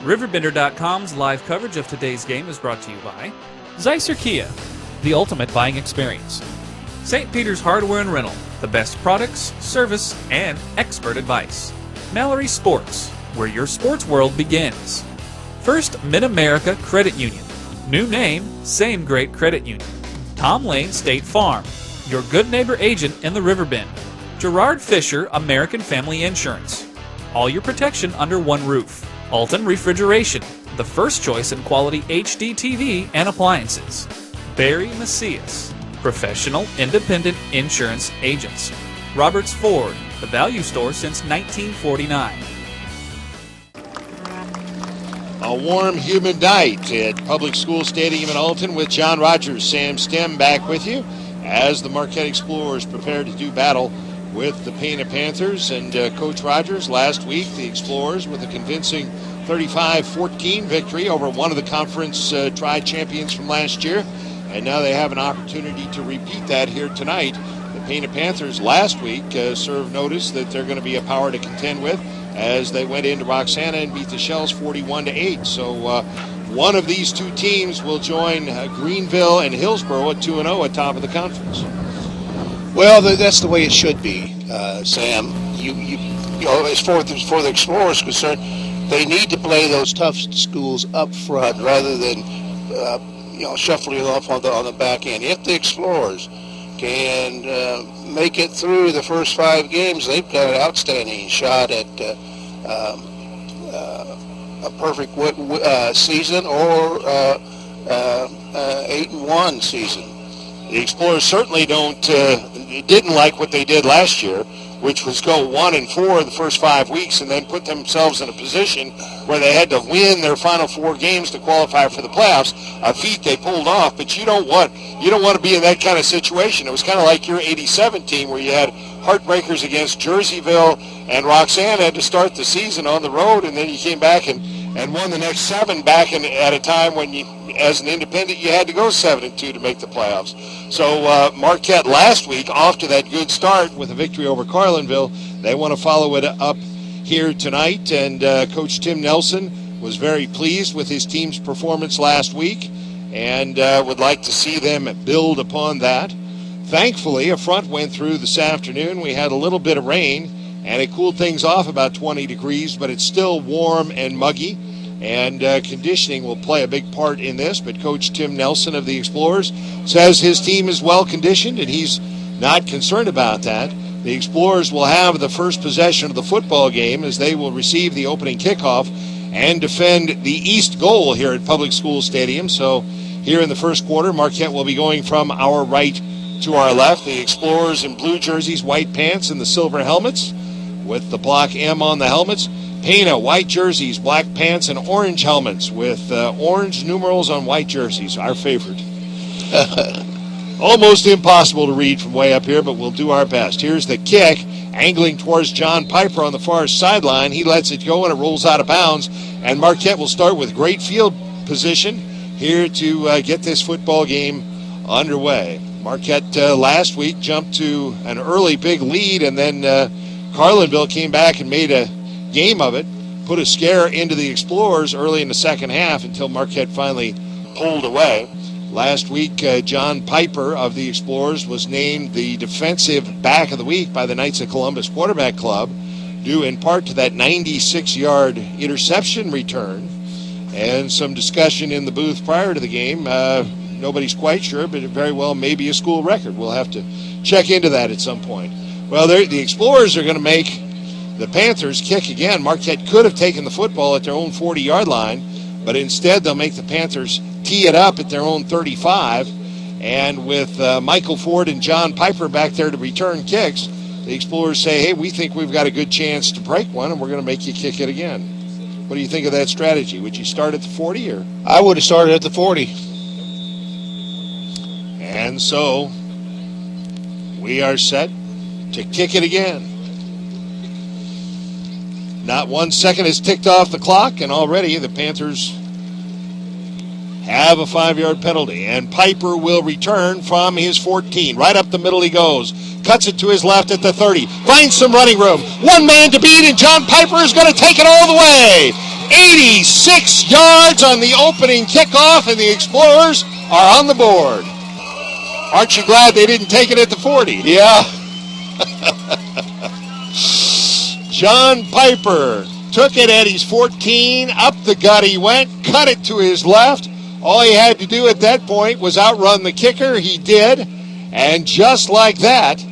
RiverBender.com's live coverage of today's game is brought to you by Zeisser Kia, the ultimate buying experience. St. Peter's Hardware and Rental, the best products, service, and expert advice. Mallory Sports, where your sports world begins. First Mid-America Credit Union. New name, same great credit union. Tom Lane State Farm, your good neighbor agent in the Riverbend. Gerard Fisher American Family Insurance. All your protection under one roof. Alton Refrigeration, the first choice in quality HD TV and appliances. Barry Macias, professional independent insurance agents. Roberts Ford, the value store since 1949. A warm, humid night at Public School Stadium in Alton with John Rogers, Sam Stem back with you as the Marquette Explorers prepare to do battle with the Pana Panthers. And Coach Rogers, last week, the Explorers with a convincing 35-14 victory over one of the conference tri-champions from last year. And now they have an opportunity to repeat that here tonight. The Pana Panthers last week served notice that they're going to be a power to contend with as they went into Roxana and beat the Shells 41-8. So one of these two teams will join Greenville and Hillsborough at 2-0 at top of the conference. Well, that's the way it should be, Sam. You know, as far as the Explorers concerned, they need to play those tough schools up front rather than shuffling off on the back end. If the Explorers can make it through the first 5 games, they've got an outstanding shot at a perfect season or 8-1 season. The Explorers certainly didn't like what they did last year, which was go 1-4 the first 5 weeks and then put themselves in a position where they had to win their final 4 games to qualify for the playoffs, a feat they pulled off. But you don't want to be in that kind of situation. It was kind of like your 87 team where you had heartbreakers against Jerseyville and Roxana to start the season on the road, and then you came back and won the next 7 back at a time when you, as an independent, you had to go 7-2 to make the playoffs. So Marquette last week, off to that good start with a victory over Carlinville. They want to follow it up here tonight, and Coach Tim Nelson was very pleased with his team's performance last week and would like to see them build upon that. Thankfully, a front went through this afternoon. We had a little bit of rain, and it cooled things off about 20 degrees, but it's still warm and muggy. And conditioning will play a big part in this, but Coach Tim Nelson of the Explorers says his team is well conditioned, and he's not concerned about that. The Explorers will have the first possession of the football game as they will receive the opening kickoff and defend the east goal here at Public School Stadium. So here in the first quarter, Marquette will be going from our right to our left. The Explorers in blue jerseys, white pants, and the silver helmets with the block M on the helmets. Pana, white jerseys, black pants, and orange helmets with orange numerals on white jerseys, our favorite. Almost impossible to read from way up here, but we'll do our best. Here's the kick, angling towards John Piper on the far sideline. He lets it go, and it rolls out of bounds. And Marquette will start with great field position here to get this football game underway. Marquette last week jumped to an early big lead, and then Carlinville came back and made a game of it, put a scare into the Explorers early in the second half until Marquette finally pulled away. Last week, John Piper of the Explorers was named the defensive back of the week by the Knights of Columbus Quarterback Club, due in part to that 96-yard interception return and some discussion in the booth prior to the game. Nobody's quite sure, but it very well may be a school record. We'll have to check into that at some point. Well, the Explorers are going to make the Panthers kick again. Marquette could have taken the football at their own 40-yard line, but instead they'll make the Panthers tee it up at their own 35. And with Michael Ford and John Piper back there to return kicks, the Explorers say, hey, we think we've got a good chance to break one, and we're going to make you kick it again. What do you think of that strategy? Would you start at the 40? Or I would have started at the 40. And so we are set to kick it again. Not 1 second has ticked off the clock, and already the Panthers have a 5-yard penalty. And Piper will return from his 14. Right up the middle he goes. Cuts it to his left at the 30. Finds some running room. One man to beat, and John Piper is going to take it all the way. 86 yards on the opening kickoff, and the Explorers are on the board. Aren't you glad they didn't take it at the 40? Yeah. John Piper took it at his 14. Up the gut he went, cut it to his left. All he had to do at that point was outrun the kicker. He did. And just like that,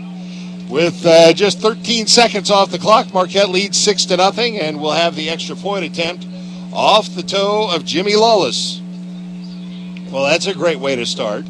with just 13 seconds off the clock, Marquette leads 6-0, and we'll have the extra point attempt off the toe of Jimmy Lawless. Well, that's a great way to start.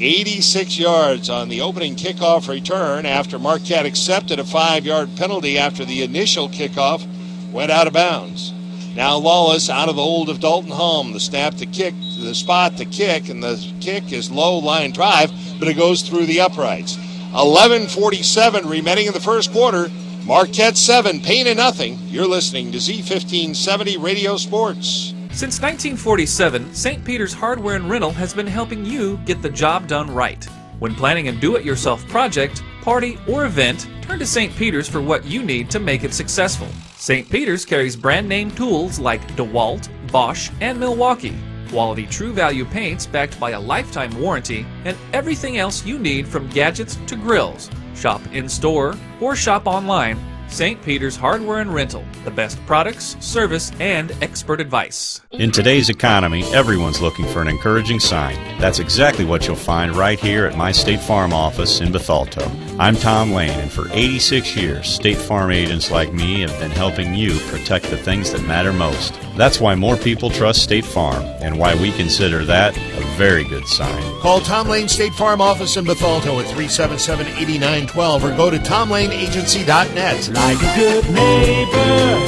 86 yards on the opening kickoff return after Marquette accepted a 5-yard penalty after the initial kickoff went out of bounds. Now Lawless out of the hold of Dalton Holm. The snap to kick, the spot to kick, and the kick is low line drive, but it goes through the uprights. 11:47 remaining in the first quarter. Marquette 7, Pana nothing. You're listening to Z1570 Radio Sports. Since 1947, St. Peter's Hardware and Rental has been helping you get the job done right. When planning a do-it-yourself project, party, or event, turn to St. Peter's for what you need to make it successful. St. Peter's carries brand-name tools like DeWalt, Bosch, and Milwaukee, quality True Value paints backed by a lifetime warranty, and everything else you need from gadgets to grills. Shop in-store or shop online. St. Peter's Hardware and Rental, the best products, service, and expert advice. In today's economy, everyone's looking for an encouraging sign. That's exactly what you'll find right here at my State Farm office in Bethalto. I'm Tom Lane, and for 86 years, State Farm agents like me have been helping you protect the things that matter most. That's why more people trust State Farm, and why we consider that a very good sign. Call Tom Lane State Farm office in Bethalto at 377-8912 or go to tomlaneagency.net. Like a good neighbor,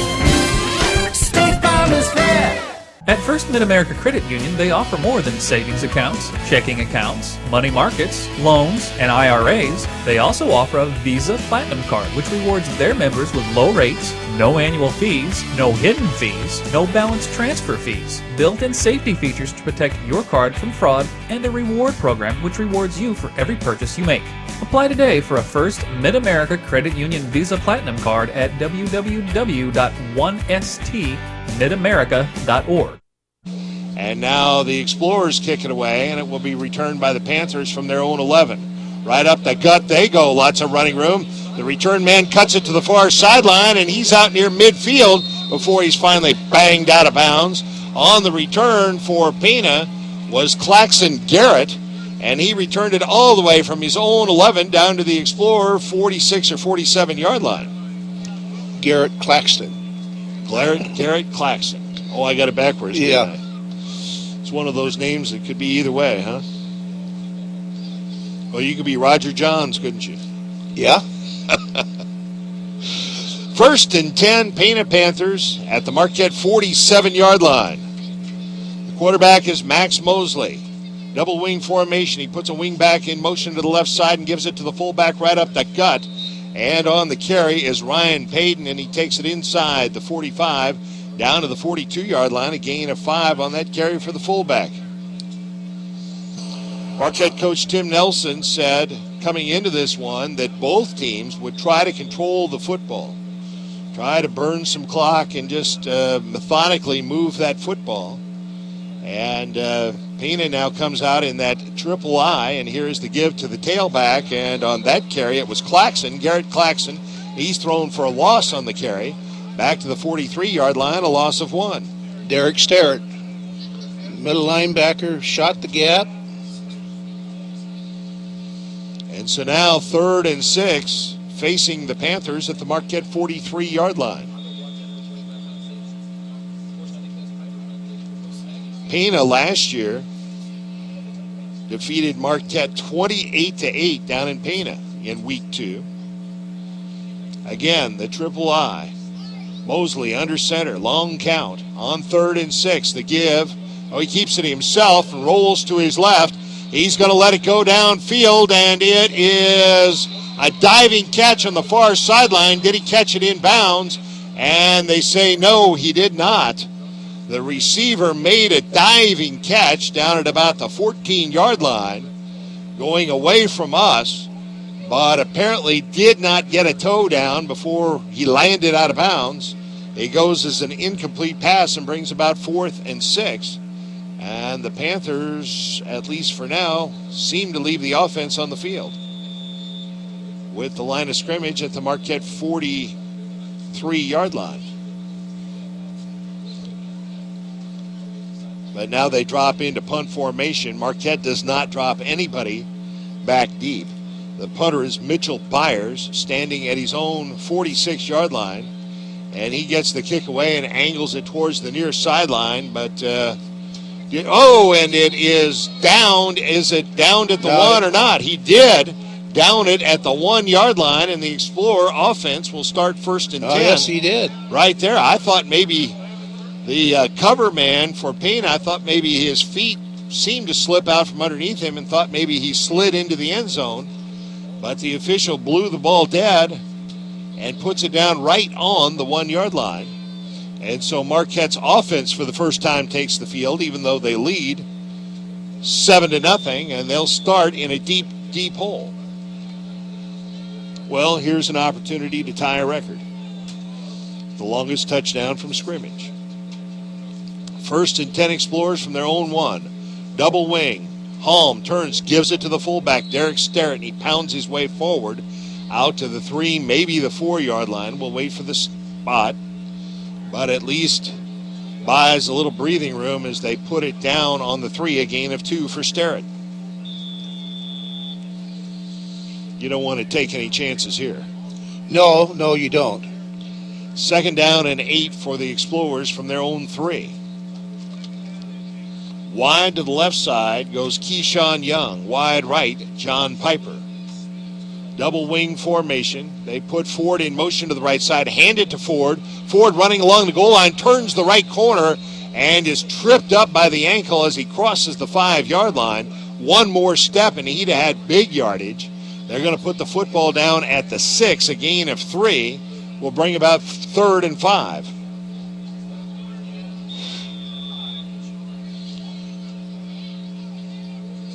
State Farm is there. At First Mid-America Credit Union, they offer more than savings accounts, checking accounts, money markets, loans, and IRAs. They also offer a Visa Platinum Card, which rewards their members with low rates, no annual fees, no hidden fees, no balance transfer fees, built-in safety features to protect your card from fraud, and a reward program which rewards you for every purchase you make. Apply today for a First Mid-America Credit Union Visa Platinum Card at www.1stmidamerica.org. And now the Explorers kick it away, and it will be returned by the Panthers from their own 11. Right up the gut they go. Lots of running room. The return man cuts it to the far sideline, and he's out near midfield before he's finally banged out of bounds. On the return for Pana was Claxton Garrett, and he returned it all the way from his own 11 down to the Explorer 46 or 47-yard line. Garrett Claxton. Garrett Claxton. Oh, I got it backwards. Yeah. It's one of those names that could be either way, huh? Well, you could be Roger Johns, couldn't you? Yeah. First and 10, Pana Panthers at the Marquette 47-yard line. The quarterback is Max Mosley. Double wing formation. He puts a wing back in motion to the left side and gives it to the fullback right up the gut. And on the carry is Ryan Payton, and he takes it inside the 45 down to the 42-yard line. A gain of 5 on that carry for the fullback. Marquette coach Tim Nelson said coming into this one that both teams would try to control the football, try to burn some clock and just methodically move that football. And Pana now comes out in that triple I, and here's the give to the tailback. And on that carry, it was Claxton, Garrett Claxton. He's thrown for a loss on the carry. Back to the 43-yard line, a loss of 1. Derek Sterrett, middle linebacker, shot the gap. And so now 3rd and 6, facing the Panthers at the Marquette 43-yard line. Pana last year defeated Marquette 28-8 down in Pana in week 2. Again, the triple I. Mosley under center, long count. On 3rd and 6, the give. Oh, he keeps it himself and rolls to his left. He's going to let it go downfield, and it is a diving catch on the far sideline. Did he catch it in bounds? And they say no, he did not. The receiver made a diving catch down at about the 14-yard line, going away from us, but apparently did not get a toe down before he landed out of bounds. He goes as an incomplete pass and brings about 4th and 6. And the Panthers, at least for now, seem to leave the offense on the field, with the line of scrimmage at the Marquette 43-yard line. But now they drop into punt formation. Marquette does not drop anybody back deep. The punter is Mitchell Byers, standing at his own 46-yard line. And he gets the kick away and angles it towards the near sideline. But, and it is downed. Is it downed at the 1 or not? He did down it at the 1-yard line, and the Explorer offense will start 1st and 10. Yes, he did. Right there. I thought maybe the cover man for Pana, I thought maybe his feet seemed to slip out from underneath him and thought maybe he slid into the end zone. But the official blew the ball dead and puts it down right on the 1-yard line. And so Marquette's offense for the first time takes the field, even though they lead 7-0, and they'll start in a deep, deep hole. Well, here's an opportunity to tie a record. The longest touchdown from scrimmage. 1st and 10 Explorers from their own 1. Double wing. Holm turns, gives it to the fullback, Derek Sterrett, and he pounds his way forward out to the 3, maybe the 4-yard line. We'll wait for the spot, but at least buys a little breathing room as they put it down on the 3, a gain of 2 for Sterrett. You don't want to take any chances here. No, you don't. 2nd down and 8 for the Explorers from their own 3. Wide to the left side goes Keyshawn Young. Wide right, John Piper. Double wing formation. They put Ford in motion to the right side, hand it to Ford. Ford running along the goal line, turns the right corner, and is tripped up by the ankle as he crosses the 5-yard line. One more step, and he'd have had big yardage. They're going to put the football down at the 6, a gain of 3. Will bring about 3rd and 5.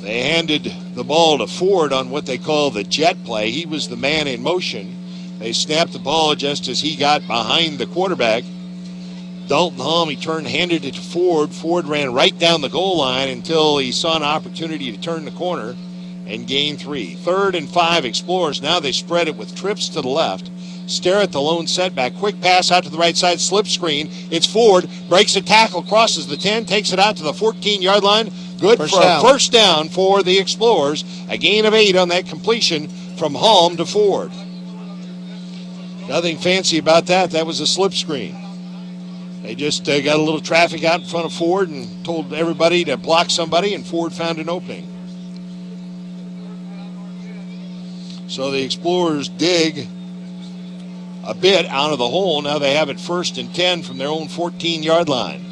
They handed the ball to Ford on what they call the jet play. He was the man in motion. They snapped the ball just as he got behind the quarterback. Dalton Holm, he turned, handed it to Ford. Ford ran right down the goal line until he saw an opportunity to turn the corner and gain 3. 3rd and 5 Explorers. Now they spread it with trips to the left. Sterrett, the lone setback. Quick pass out to the right side, slip screen. It's Ford, breaks a tackle, crosses the 10, takes it out to the 14-yard line. Good for a first down for the Explorers. A gain of 8 on that completion from Holm to Ford. Nothing fancy about that. That was a slip screen. They just got a little traffic out in front of Ford and told everybody to block somebody, and Ford found an opening. So the Explorers dig a bit out of the hole. Now they have it 1st and 10 from their own 14-yard line.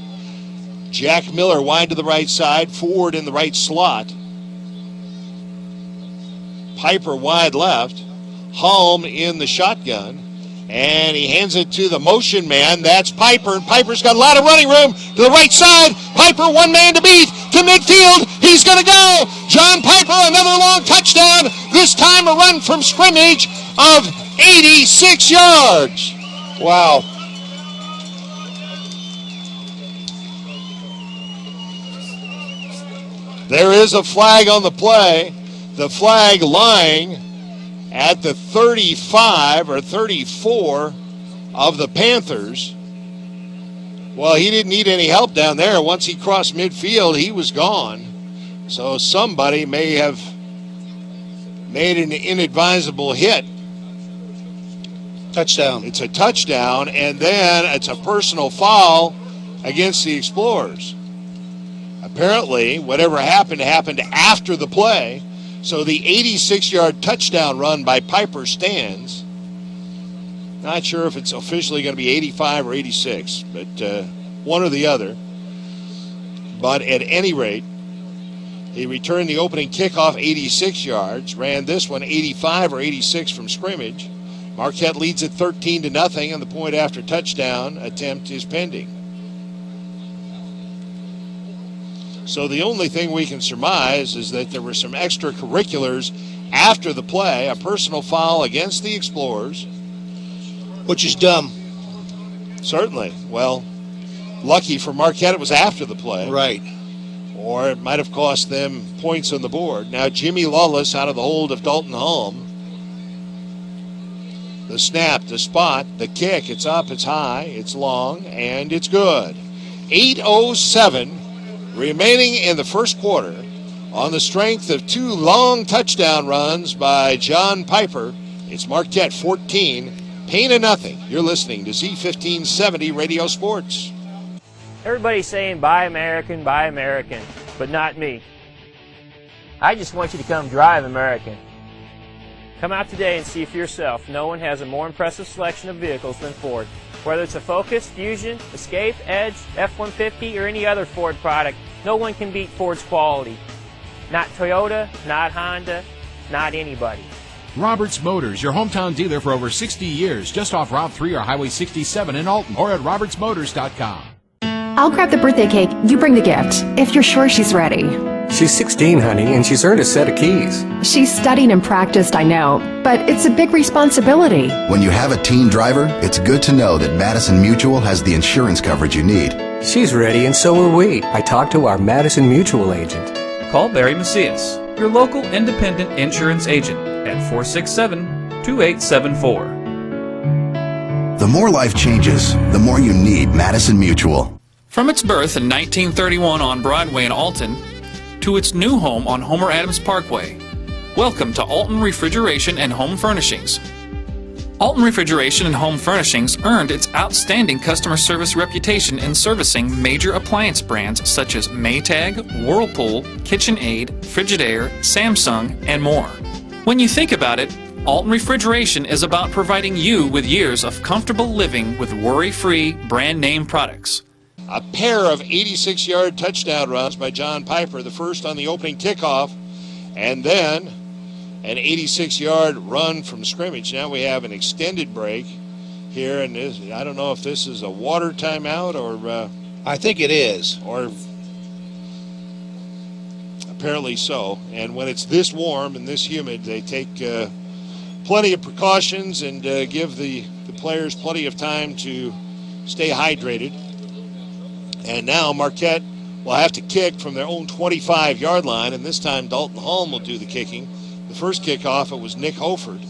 Jack Miller wide to the right side. Ford in the right slot. Piper wide left. Holm in the shotgun. And he hands it to the motion man. That's Piper. And Piper's got a lot of running room to the right side. Piper, one man to beat to midfield. He's going to go. John Piper, another long touchdown. This time a run from scrimmage of 86 yards. Wow. There is a flag on the play. The flag lying at the 35 or 34 of the Panthers. Well, he didn't need any help down there. Once he crossed midfield, he was gone. So somebody may have made an inadvisable hit. Touchdown. It's a touchdown, and then it's a personal foul against the Explorers. Apparently, whatever happened after the play. So the 86-yard touchdown run by Piper stands. Not sure if it's officially going to be 85 or 86, but one or the other. But at any rate, he returned the opening kickoff 86 yards, ran this one 85 or 86 from scrimmage. Marquette leads it 13-0, and the point after touchdown attempt is pending. So the only thing we can surmise is that there were some extracurriculars after the play, a personal foul against the Explorers. Which is dumb. Certainly. Well, lucky for Marquette it was after the play. Right. Or it might have cost them points on the board. Now Jimmy Lawless out of the hold of Dalton Holm. The snap, the spot, the kick. It's up, it's high, it's long, and it's good. 8:07 remaining in the first quarter on the strength of 2 long touchdown runs by John Piper. It's Marquette 14, Pana nothing. You're listening to Z1570 Radio Sports. Everybody's saying buy American, but not me. I just want you to come drive American. Come out today and see for yourself. No one has a more impressive selection of vehicles than Ford. Whether it's a Focus, Fusion, Escape, Edge, F-150, or any other Ford product, no one can beat Ford's quality. Not Toyota, not Honda, not anybody. Roberts Motors, your hometown dealer for over 60 years, just off Route 3 or Highway 67 in Alton, or at RiverBender.com. I'll grab the birthday cake, you bring the gift, if you're sure she's ready. She's 16, honey, and she's earned a set of keys. She's studied and practiced, I know, but it's a big responsibility. When you have a teen driver, it's good to know that Madison Mutual has the insurance coverage you need. She's ready, and so are we. I talked to our Madison Mutual agent. Call Barry Macias, your local independent insurance agent, at 467-2874. The more life changes, the more you need Madison Mutual. From its birth in 1931 on Broadway in Alton to its new home on Homer Adams Parkway, welcome to Alton Refrigeration and Home Furnishings. Alton Refrigeration and Home Furnishings earned its outstanding customer service reputation in servicing major appliance brands such as Maytag, Whirlpool, KitchenAid, Frigidaire, Samsung, and more. When you think about it, Alton Refrigeration is about providing you with years of comfortable living with worry-free brand name products. A pair of 86-yard touchdown runs by John Piper, the first on the opening kickoff, and then an 86-yard run from scrimmage. Now we have an extended break here, and I don't know if this is a water timeout or... I think it is. Or apparently so. And when it's this warm and this humid, they take plenty of precautions and give the players plenty of time to stay hydrated. And now Marquette will have to kick from their own 25-yard line, and this time Dalton Holm will do the kicking. The first kickoff, it was Nick Hoford.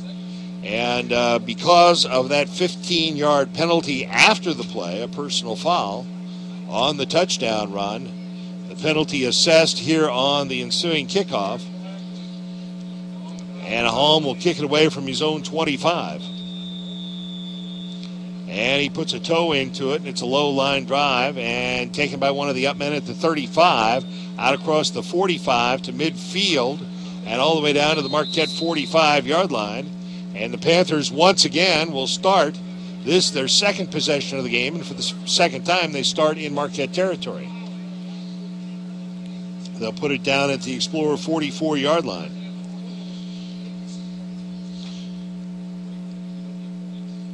And because of that 15-yard penalty after the play, a personal foul on the touchdown run, the penalty assessed here on the ensuing kickoff. And Holm will kick it away from his own 25. And he puts a toe into it, and it's a low line drive, and taken by one of the up men at the 35, out across the 45 to midfield, and all the way down to the Marquette 45-yard line. And the Panthers once again will start this, their second possession of the game, and for the second time they start in Marquette territory. They'll put it down at the Explorer 44-yard line.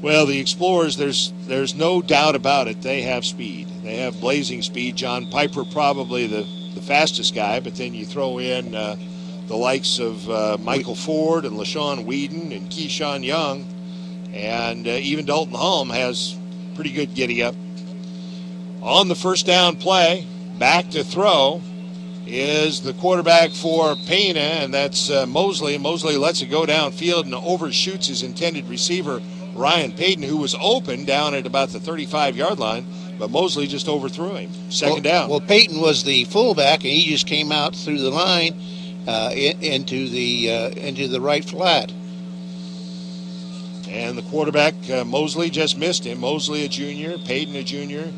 Well, the Explorers, there's no doubt about it. They have speed. They have blazing speed. John Piper probably the fastest guy, but then you throw in the likes of Michael Ford and LaShawn Whedon and Keyshawn Young, and even Dalton Holm has pretty good giddy-up. On the first down play, back to throw is the quarterback for Pana, and that's Mosley. And Mosley lets it go downfield and overshoots his intended receiver, Ryan Payton, who was open down at about the 35-yard line, but Mosley just overthrew him. Second down. Well, Payton was the fullback, and he just came out through the line into the right flat. And the quarterback, Mosley, just missed him. Mosley, a junior, Payton, a junior.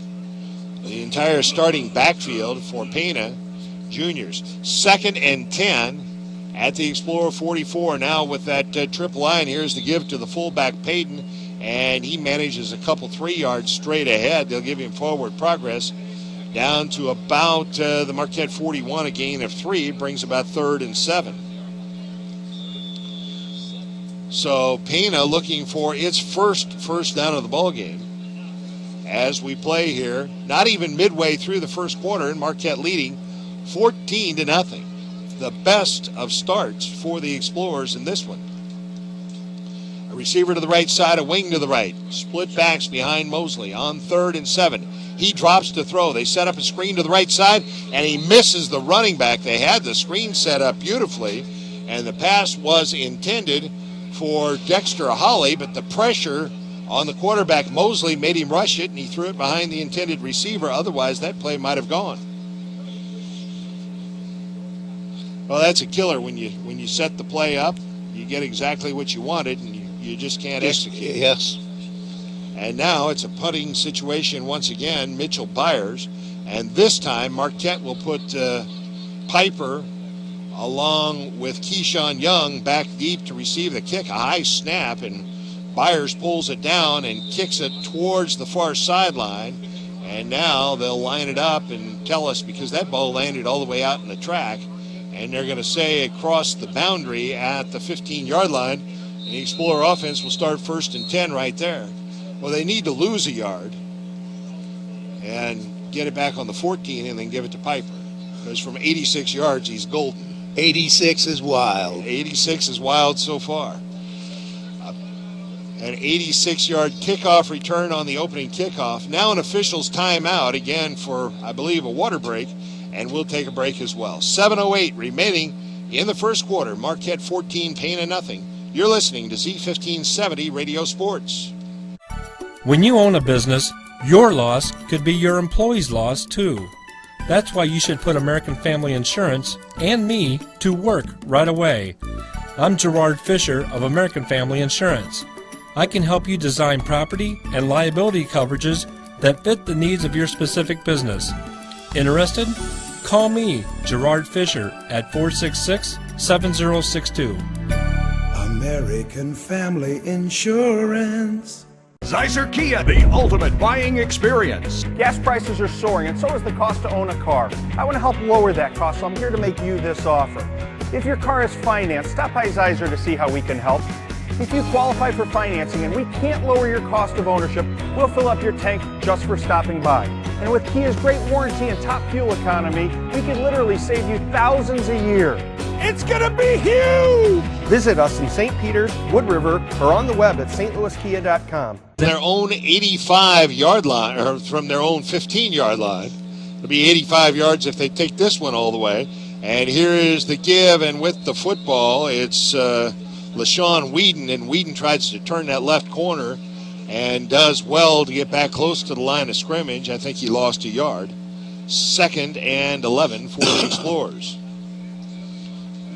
The entire starting backfield for Pana, juniors. 2nd and 10 at the Explorer 44. Now with that triple line, here's the give to the fullback Payton, and he manages a couple 3 yards straight ahead. They'll give him forward progress down to about the Marquette 41, a gain of 3, brings about 3rd and 7. So Pana looking for its first down of the ball game as we play here. Not even midway through the first quarter, and Marquette leading 14-0. The best of starts for the Explorers in this one. A receiver to the right side, a wing to the right. Split backs behind Mosley on 3rd and 7. He drops to throw. They set up a screen to the right side, and he misses the running back. They had the screen set up beautifully, and the pass was intended for Dexter Holly, but the pressure on the quarterback, Mosley, made him rush it, and he threw it behind the intended receiver. Otherwise, that play might have gone. Well, that's a killer when you set the play up. You get exactly what you wanted, and you just can't execute. Yes. And now it's a punting situation once again, Mitchell Byers. And this time, Marquette will put Piper along with Keyshawn Young back deep to receive the kick. A high snap, and Byers pulls it down and kicks it towards the far sideline. And now they'll line it up and tell us, because that ball landed all the way out in the track, and they're going to say it crossed the boundary at the 15-yard line, and the Explorer offense will start 1st and 10 right there. Well, they need to lose a yard and get it back on the 14 and then give it to Piper, because from 86 yards, he's golden. 86 is wild. 86 is wild so far. An 86-yard kickoff return on the opening kickoff. Now an official's timeout, again for, I believe, a water break, and we'll take a break as well. 7:08 remaining in the first quarter. Marquette 14, Pana nothing. You're listening to Z1570 Radio Sports. When you own a business, your loss could be your employee's loss too. That's why you should put American Family Insurance and me to work right away. I'm Gerard Fisher of American Family Insurance. I can help you design property and liability coverages that fit the needs of your specific business. Interested? Call me, Gerard Fisher, at 466-7062. American Family Insurance. Zeiser Kia, the ultimate buying experience. Gas prices are soaring, and so is the cost to own a car. I want to help lower that cost, so I'm here to make you this offer. If your car is financed, stop by Zeiser to see how we can help. If you qualify for financing and we can't lower your cost of ownership, we'll fill up your tank just for stopping by. And with Kia's great warranty and top fuel economy, we can literally save you thousands a year. It's gonna be huge! Visit us in St. Peters, Wood River, or on the web at stlouiskia.com. Their own 85-yard line, or from their own 15-yard line. It'll be 85 yards if they take this one all the way. And here is the give, and with the football, it's LaShawn Whedon, and Whedon tries to turn that left corner and does well to get back close to the line of scrimmage. I think he lost a yard. 2nd and 11 for the Explorers.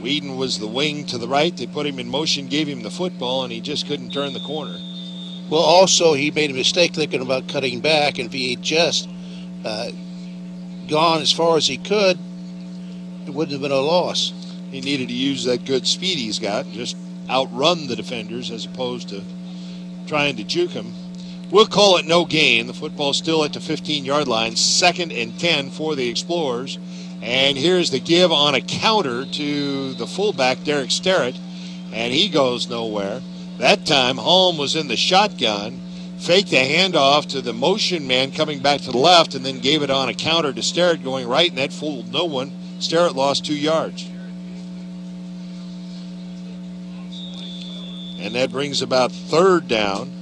Whedon was the wing to the right. They put him in motion, gave him the football, and he just couldn't turn the corner. Well, also, he made a mistake thinking about cutting back, and if he had just gone as far as he could, it wouldn't have been a loss. He needed to use that good speed he's got and just outrun the defenders as opposed to trying to juke him. We'll call it no gain. The football's still at the 15-yard line. 2nd and 10 for the Explorers. And here's the give on a counter to the fullback, Derek Sterrett, and he goes nowhere. That time, Holm was in the shotgun, faked the handoff to the motion man coming back to the left, and then gave it on a counter to Sterrett going right, and that fooled no one. Sterrett lost 2 yards. And that brings about 3rd down.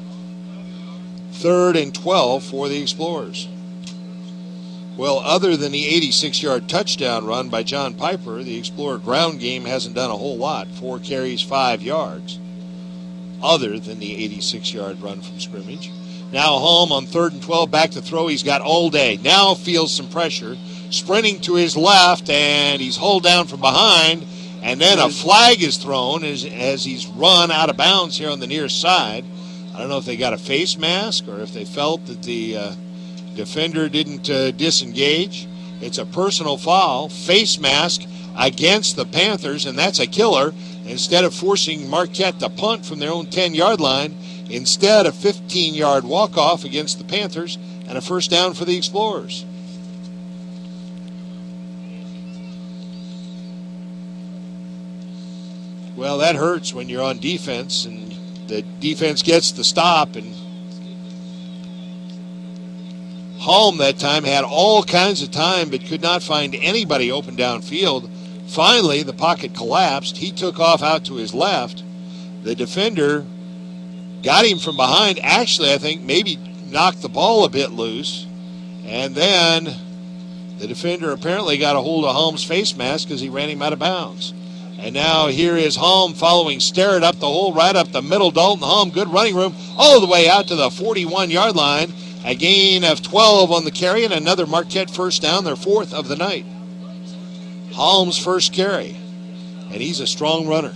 3rd and 12 for the Explorers. Well, other than the 86-yard touchdown run by John Piper, the Explorer ground game hasn't done a whole lot. 4 carries, 5 yards. Other than the 86-yard run from scrimmage. Now Holm on 3rd and 12, back to throw. He's got all day. Now feels some pressure. Sprinting to his left, and he's hauled down from behind. And then a flag is thrown as he's run out of bounds here on the near side. I don't know if they got a face mask or if they felt that the defender didn't disengage. It's a personal foul, face mask against the Panthers, and that's a killer. Instead of forcing Marquette to punt from their own 10-yard line, instead a 15-yard walk-off against the Panthers and a 1st down for the Explorers. Well, that hurts when you're on defense and the defense gets the stop, and Holm that time had all kinds of time but could not find anybody open downfield. Finally, the pocket collapsed. He took off out to his left. The defender got him from behind. Actually, I think maybe knocked the ball a bit loose. And then the defender apparently got a hold of Holm's face mask because he ran him out of bounds. And now here is Holm following Sterrett up the hole, right up the middle. Dalton Holm, good running room, all the way out to the 41-yard line. A gain of 12 on the carry and another Marquette first down, their fourth of the night. Holm's first carry, and he's a strong runner.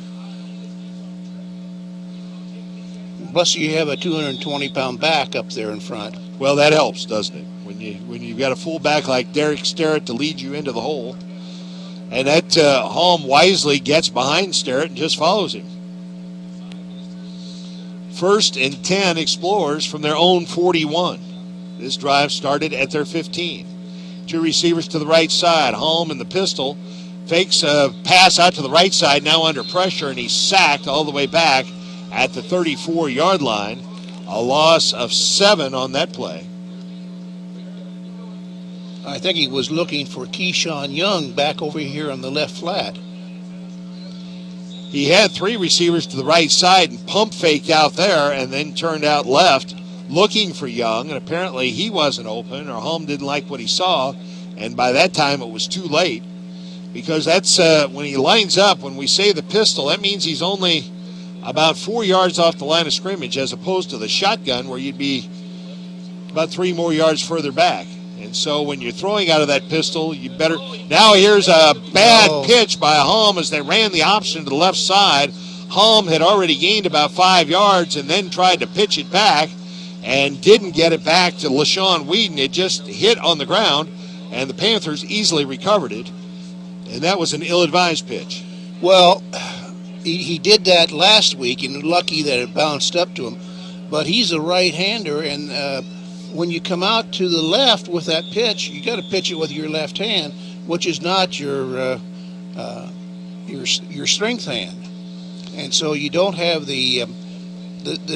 Plus, you have a 220-pound back up there in front. Well, that helps, doesn't it? When you've got a fullback like Derek Sterrett to lead you into the hole. And that Holm wisely gets behind Sterrett and just follows him. 1st and 10 Explorers from their own 41. This drive started at their 15. 2 receivers to the right side. Holm in the pistol fakes a pass out to the right side, now under pressure, and he's sacked all the way back at the 34-yard line. A loss of 7 on that play. I think he was looking for Keyshawn Young back over here on the left flat. He had 3 receivers to the right side and pump faked out there and then turned out left looking for Young, and apparently he wasn't open or Holm didn't like what he saw, and by that time it was too late because that's when he lines up, when we say the pistol, that means he's only about 4 yards off the line of scrimmage as opposed to the shotgun where you'd be about 3 more yards further back. And so when you're throwing out of that pistol, you better... Now here's a bad pitch by Holm as they ran the option to the left side. Holm had already gained about 5 yards and then tried to pitch it back and didn't get it back to LaShawn Whedon. It just hit on the ground, and the Panthers easily recovered it. And that was an ill-advised pitch. Well, he did that last week, and lucky that it bounced up to him. But he's a right-hander, and... when you come out to the left with that pitch, you got to pitch it with your left hand, which is not your strength hand, and so you don't have the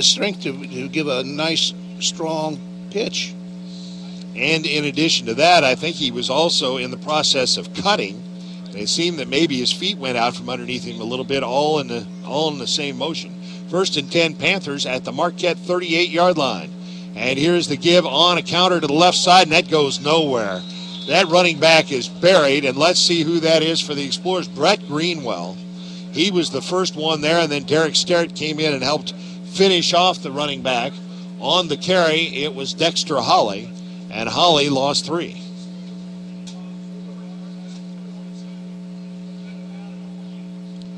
strength to give a nice strong pitch. And in addition to that, I think he was also in the process of cutting. It seemed that maybe his feet went out from underneath him a little bit, all in the same motion. 1st and 10 Panthers at the Marquette 38-yard line. And here's the give on a counter to the left side, and that goes nowhere. That running back is buried, and let's see who that is for the Explorers. Brett Greenwell. He was the first one there, and then Derek Sterrett came in and helped finish off the running back. On the carry, it was Dexter Holly, and Holly lost 3.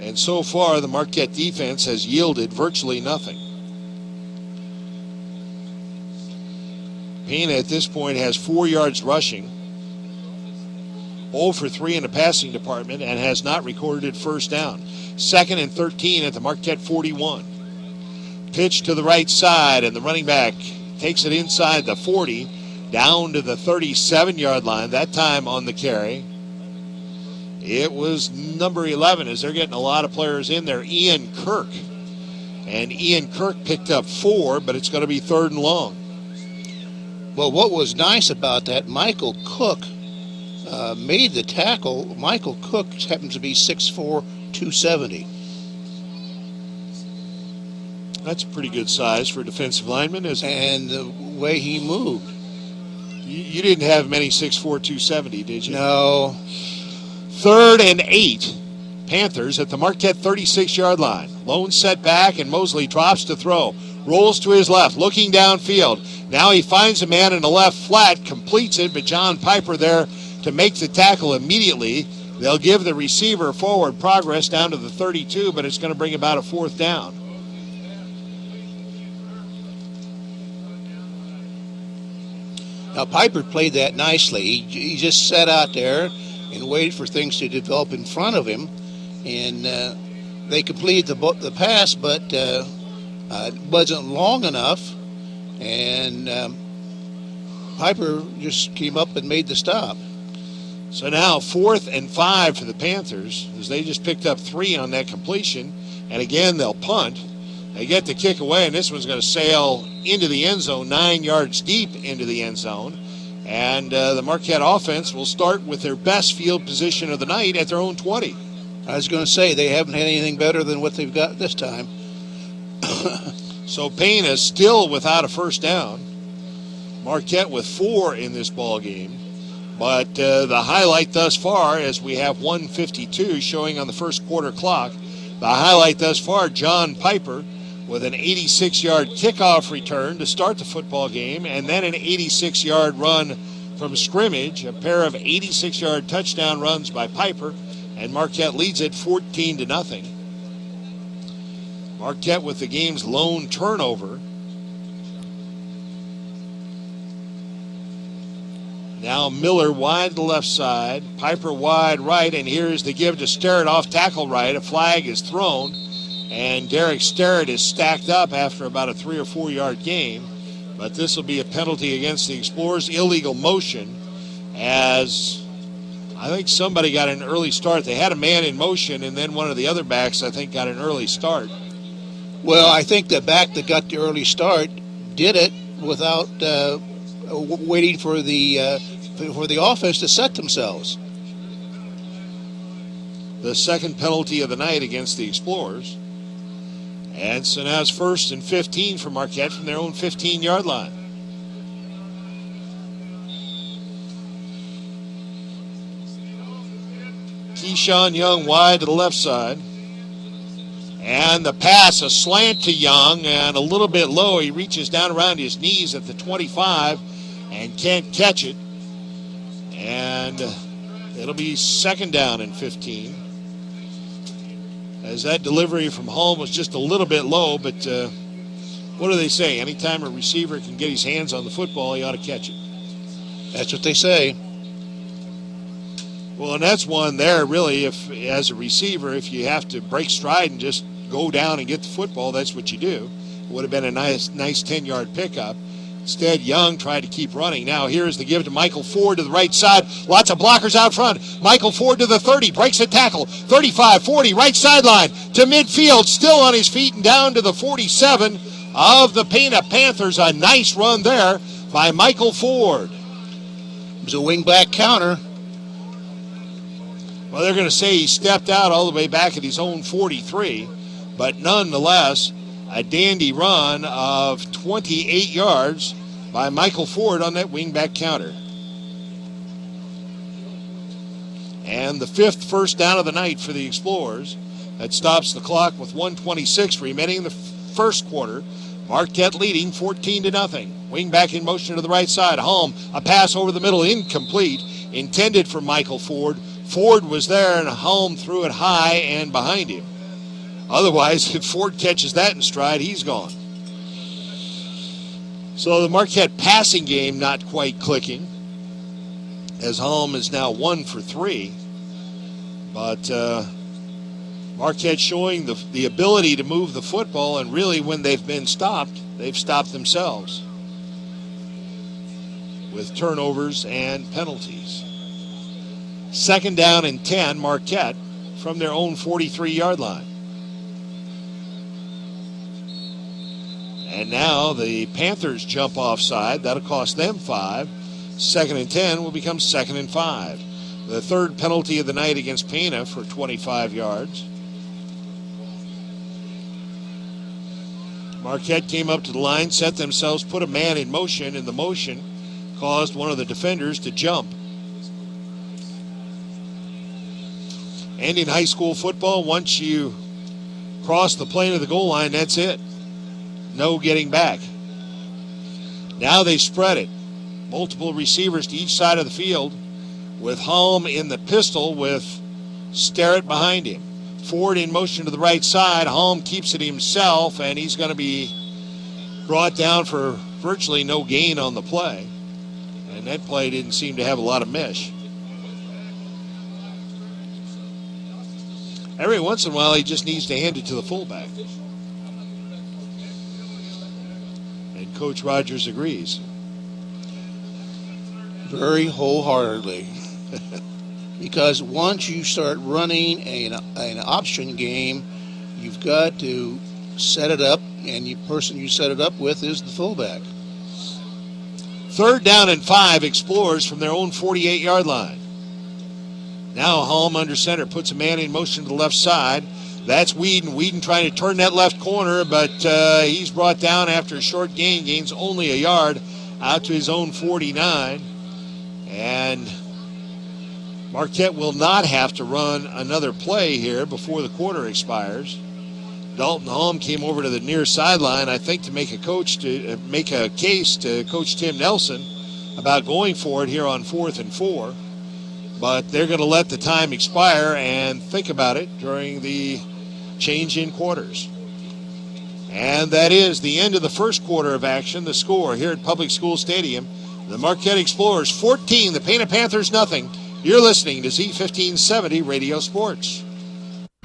And so far, the Marquette defense has yielded virtually nothing. Pana at this point has 4 yards rushing, 0 for 3 in the passing department, and has not recorded first down. 2nd and 13 at the Marquette 41. Pitch to the right side, and the running back takes it inside the 40, down to the 37-yard line, that time on the carry. It was number 11, as they're getting a lot of players in there, Ian Kirk. And Ian Kirk picked up 4, but it's going to be 3rd and long. Well, what was nice about that, Michael Cook made the tackle. Michael Cook happens to be 6'4", 270. That's a pretty good size for a defensive lineman, isn't it? And the way he moved. You didn't have many 6'4", 270, did you? No. 3rd and 8. Panthers at the Marquette 36-yard line. Lone set back, and Mosley drops to throw. Rolls to his left, looking downfield. Now he finds a man in the left flat, completes it, but John Piper there to make the tackle immediately. They'll give the receiver forward progress down to the 32, but it's going to bring about a 4th down. Now, Piper played that nicely. He just sat out there and waited for things to develop in front of him, and they completed the pass, but it wasn't long enough, and Piper just came up and made the stop. So now 4th and 5 for the Panthers, as they just picked up 3 on that completion, and again they'll punt. They get the kick away, and this one's going to sail into the end zone, 9 yards deep into the end zone. And the Marquette offense will start with their best field position of the night at their own 20. I was going to say, they haven't had anything better than what they've got this time. So Pana still without a first down. Marquette with 4 in this ball game. But the highlight thus far, as we have 1:52 showing on the first quarter clock, the highlight thus far, John Piper with an 86-yard kickoff return to start the football game, and then an 86-yard run from scrimmage, a pair of 86-yard touchdown runs by Piper, and Marquette leads it 14-0. Marquette with the game's lone turnover. Now Miller wide to the left side, Piper wide right, and here's the give to Sterrett off tackle right. A flag is thrown, and Derek Sterrett is stacked up after about a 3 or 4 yard gain. But this will be a penalty against the Explorers, illegal motion, as I think somebody got an early start. They had a man in motion, and then one of the other backs, I think, got an early start. Well, I think the back that got the early start did it without waiting for the offense to set themselves. The second penalty of the night against the Explorers. And so now it's 1st and 15 for Marquette from their own 15-yard line. Keyshawn Young wide to the left side. And the pass, a slant to Young, and a little bit low. He reaches down around his knees at the 25 and can't catch it. And it'll be 2nd down and 15. As that delivery from Holm was just a little bit low, but what do they say? Anytime a receiver can get his hands on the football, he ought to catch it. That's what they say. Well, and that's one there, really, if as a receiver, if you have to break stride and just go down and get the football, that's what you do. It would have been a nice 10-yard pickup. Instead, Young tried to keep running. Now here's the give to Michael Ford to the right side. Lots of blockers out front. Michael Ford to the 30, breaks a tackle. 35, 40, right sideline to midfield, still on his feet and down to the 47 of the Pana Panthers. A nice run there by Michael Ford. It was a wing-back counter. Well, they're going to say he stepped out all the way back at his own 43, but nonetheless, a dandy run of 28 yards by Michael Ford on that wingback counter. And the 5th first down of the night for the Explorers. That stops the clock with 1:26 remaining in the first quarter. Marquette leading 14-0. Wingback in motion to the right side. Holm, a pass over the middle, incomplete, intended for Michael Ford. Ford was there, and Holm threw it high and behind him. Otherwise, if Ford catches that in stride, he's gone. So the Marquette passing game not quite clicking, as Holm is now 1 for 3. But Marquette showing the ability to move the football, and really when they've been stopped, they've stopped themselves with turnovers and penalties. 2nd down and 10, Marquette from their own 43-yard line. And now the Panthers jump offside. That'll cost them 5. 2nd and 10 will become 2nd and 5. The 3rd penalty of the night against Pana for 25 yards. Marquette came up to the line, set themselves, put a man in motion, and the motion caused one of the defenders to jump. And in high school football, once you cross the plane of the goal line, that's it. No getting back. Now they spread it. Multiple receivers to each side of the field, with Holm in the pistol with Sterrett behind him. Ford in motion to the right side. Holm keeps it himself, and he's going to be brought down for virtually no gain on the play. And that play didn't seem to have a lot of mesh. Every once in a while, he just needs to hand it to the fullback. And Coach Rogers agrees. Very wholeheartedly. Because once you start running an option game, you've got to set it up, and the person you set it up with is the fullback. 3rd down and 5, Explorers from their own 48-yard line. Now Holm under center, puts a man in motion to the left side. That's Whedon. Whedon trying to turn that left corner, but he's brought down after a short gain. Gains only a yard out to his own 49. And Marquette will not have to run another play here before the quarter expires. Dalton Holm came over to the near sideline, I think, to make a case to Coach Tim Nelson about going for it here on 4th and 4. But they're going to let the time expire and think about it during the change in quarters. And that is the end of the first quarter of action. The score here at Public School Stadium, the Marquette Explorers 14, the Pana Panthers nothing. You're listening to Z1570 Radio Sports.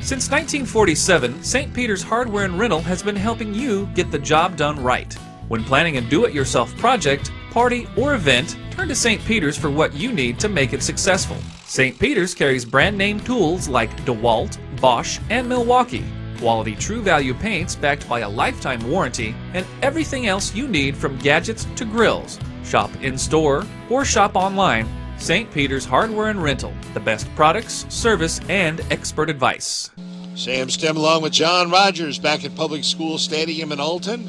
Since 1947, St. Peter's Hardware and Rental has been helping you get the job done right. When planning a do-it-yourself project, party, or event, turn to St. Peter's for what you need to make it successful. St. Peter's carries brand-name tools like DeWalt, Bosch, and Milwaukee, quality True Value paints backed by a lifetime warranty, and everything else you need from gadgets to grills. Shop in-store or shop online. St. Peter's Hardware and Rental, the best products, service, and expert advice. Sam Stem along with John Rogers back at Public School Stadium in Alton.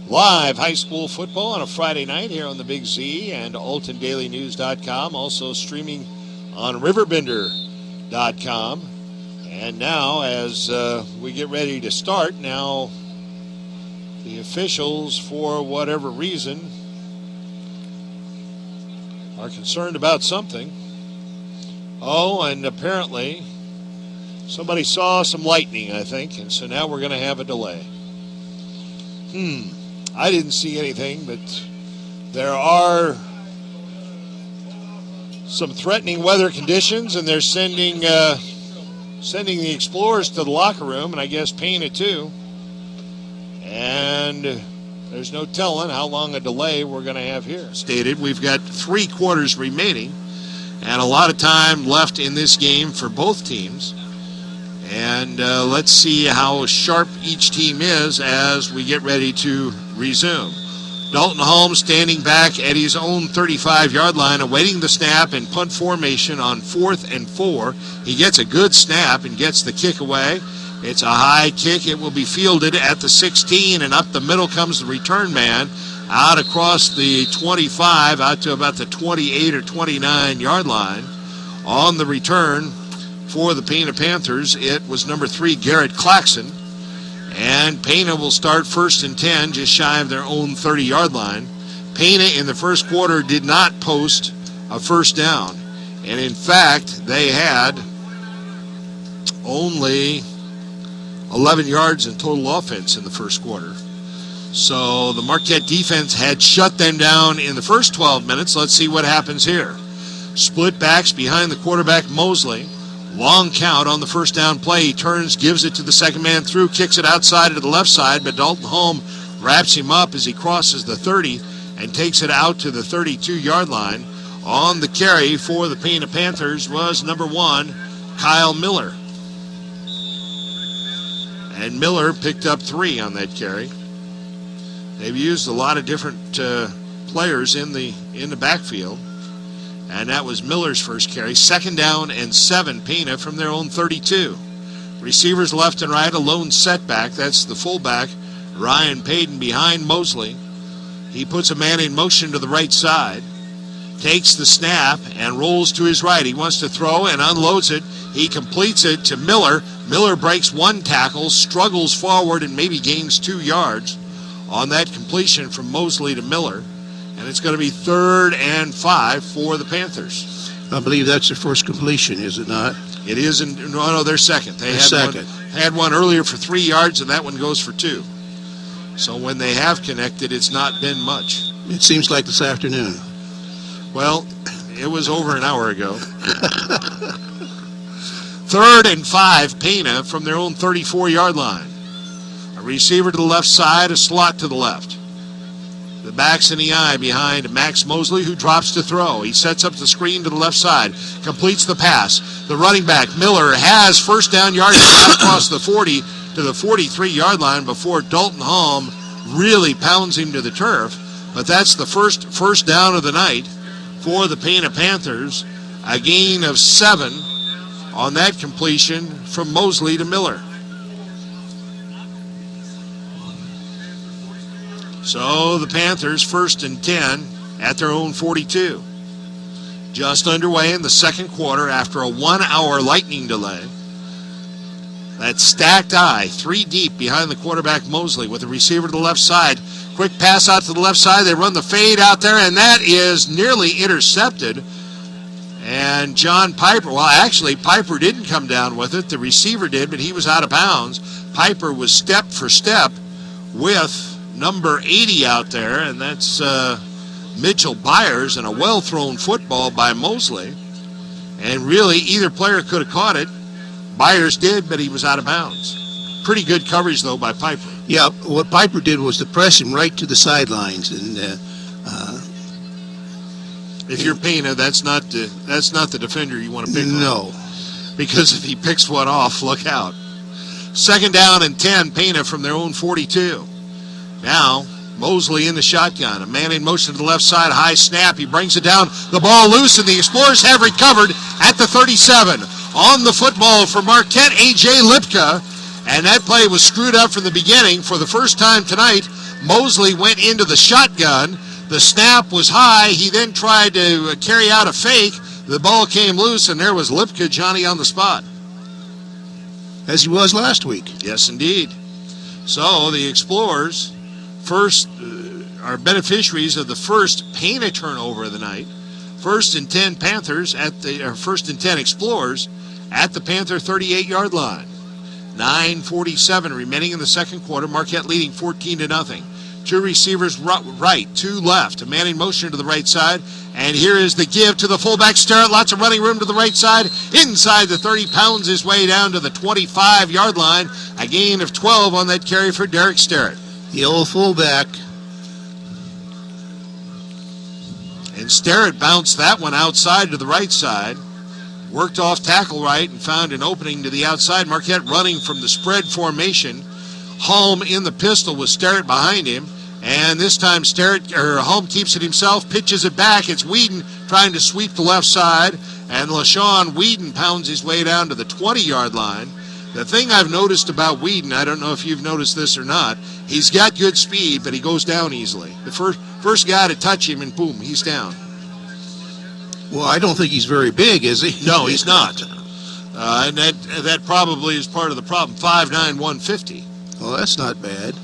Live high school football on a Friday night here on the Big Z and AltonDailyNews.com. Also streaming on RiverBender.com. And now as we get ready to start, now the officials, for whatever reason, are concerned about something. Oh, and apparently somebody saw some lightning, I think, and so now we're going to have a delay. I didn't see anything, but there are some threatening weather conditions, and they're sending the Explorers to the locker room, and I guess Pana too. And there's no telling how long a delay we're going to have here. Stated, we've got 3 quarters remaining and a lot of time left in this game for both teams. And let's see how sharp each team is as we get ready to resume. Dalton Holm standing back at his own 35-yard line, awaiting the snap in punt formation on 4th and 4. He gets a good snap and gets the kick away. It's a high kick. It will be fielded at the 16, and up the middle comes the return man out across the 25 out to about the 28 or 29-yard line. On the return for the Pana Panthers, it was number 3, Garrett Claxon. And Pana will start 1st and 10, just shy of their own 30-yard line. Pana in the first quarter did not post a first down. And in fact, they had only 11 yards in total offense in the first quarter. So the Marquette defense had shut them down in the first 12 minutes. Let's see what happens here. Split backs behind the quarterback, Mosley. Long count on the first down play. He turns, gives it to the second man through, kicks it outside to the left side, but Dalton Holm wraps him up as he crosses the 30 and takes it out to the 32-yard line. On the carry for the Pana Panthers was number 1, Kyle Miller. And Miller picked up 3 on that carry. They've used a lot of different players in the backfield. And that was Miller's first carry. 2nd down and 7, Pana from their own 32. Receivers left and right, a lone setback. That's the fullback, Ryan Payton, behind Mosley. He puts a man in motion to the right side, takes the snap, and rolls to his right. He wants to throw and unloads it. He completes it to Miller. Miller breaks 1 tackle, struggles forward, and maybe gains 2 yards on that completion from Mosley to Miller. And it's going to be 3rd and 5 for the Panthers. I believe that's their first completion, is it not? It is. No, they're second. They had one earlier for 3 yards, and that one goes for 2. So when they have connected, it's not been much. It seems like this afternoon. Well, it was over an hour ago. 3rd and 5, Pana from their own 34-yard line. A receiver to the left side, a slot to the left. The back's in the eye behind Max Mosley, who drops to throw. He sets up the screen to the left side, completes the pass. The running back, Miller, has first down yardage across the 40 to the 43-yard line before Dalton Holm really pounds him to the turf. But that's the first down of the night for the Pana Panthers. A gain of 7 on that completion from Mosley to Miller. So the Panthers 1st and 10 at their own 42. Just underway in the second quarter after a 1-hour lightning delay. That stacked eye, 3 deep behind the quarterback Mosley with the receiver to the left side. Quick pass out to the left side. They run the fade out there, and that is nearly intercepted. And John Piper, well, actually, Piper didn't come down with it. The receiver did, but he was out of bounds. Piper was step for step with number 80 out there, and that's Mitchell Byers, and a well-thrown football by Mosley. And really, either player could have caught it. Byers did, but he was out of bounds. Pretty good coverage, though, by Piper. Yeah, what Piper did was to press him right to the sidelines. And if you're Pana, that's not the defender you want to pick. No. Because if he picks one off, look out. 2nd down and 10, Pana from their own 42. Now, Mosley in the shotgun. A man in motion to the left side. High snap. He brings it down. The ball loose, and the Explorers have recovered at the 37. On the football for Marquette, A.J. Lipka. And that play was screwed up from the beginning. For the first time tonight, Mosley went into the shotgun. The snap was high. He then tried to carry out a fake. The ball came loose, and there was Lipka, Johnny, on the spot. As he was last week. Yes, indeed. So the Explorers first are beneficiaries of the first Pana turnover of the night. 1st and 10 Panthers at the 1st and 10 Explorers at the Panther 38-yard line. 9:47 remaining in the second quarter. Marquette leading 14-0. 2 receivers right, 2 left. A man in motion to the right side. And here is the give to the fullback Sterrett. Lots of running room to the right side. Inside the 30, pounds his way down to the 25-yard line. A gain of 12 on that carry for Derek Sterrett. The old fullback. And Sterrett bounced that one outside to the right side. Worked off tackle right and found an opening to the outside. Marquette running from the spread formation. Holm in the pistol with Sterrett behind him. And this time Holm keeps it himself, pitches it back. It's Whedon trying to sweep the left side. And LaShawn Whedon pounds his way down to the 20-yard line. The thing I've noticed about Whedon, I don't know if you've noticed this or not, he's got good speed, but he goes down easily. The first guy to touch him, and boom, he's down. Well, I don't think he's very big, is he? No, he's not. And that probably is part of the problem. 5'9", 150. Well, that's not bad.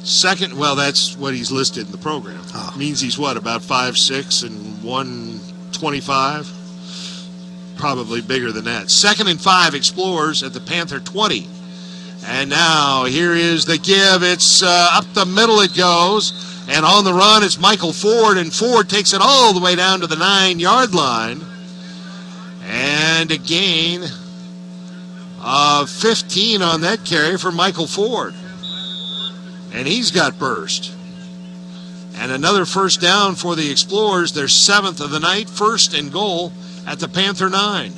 Second, well, that's what he's listed in the program. Oh. Means he's what, about 5'6" and 125? Probably bigger than that. 2nd and 5, Explorers at the Panther 20. And now here is the give. It's up the middle it goes. And on the run, it's Michael Ford. And Ford takes it all the way down to the 9-yard line. And a gain of 15 on that carry for Michael Ford. And he's got burst. And another first down for the Explorers. Their 7th of the night. 1st and goal at the Panther 9.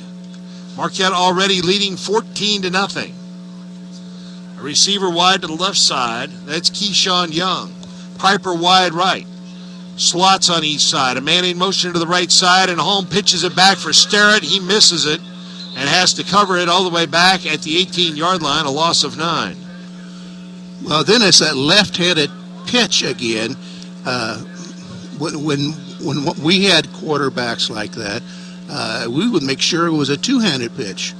Marquette already leading 14-0. A receiver wide to the left side. That's Keyshawn Young. Piper wide right. Slots on each side. A man in motion to the right side, and Holm pitches it back for Sterrett. He misses it and has to cover it all the way back at the 18-yard line, a loss of 9. Well, then it's that left-handed pitch again. When we had quarterbacks like that, we would make sure it was a two-handed pitch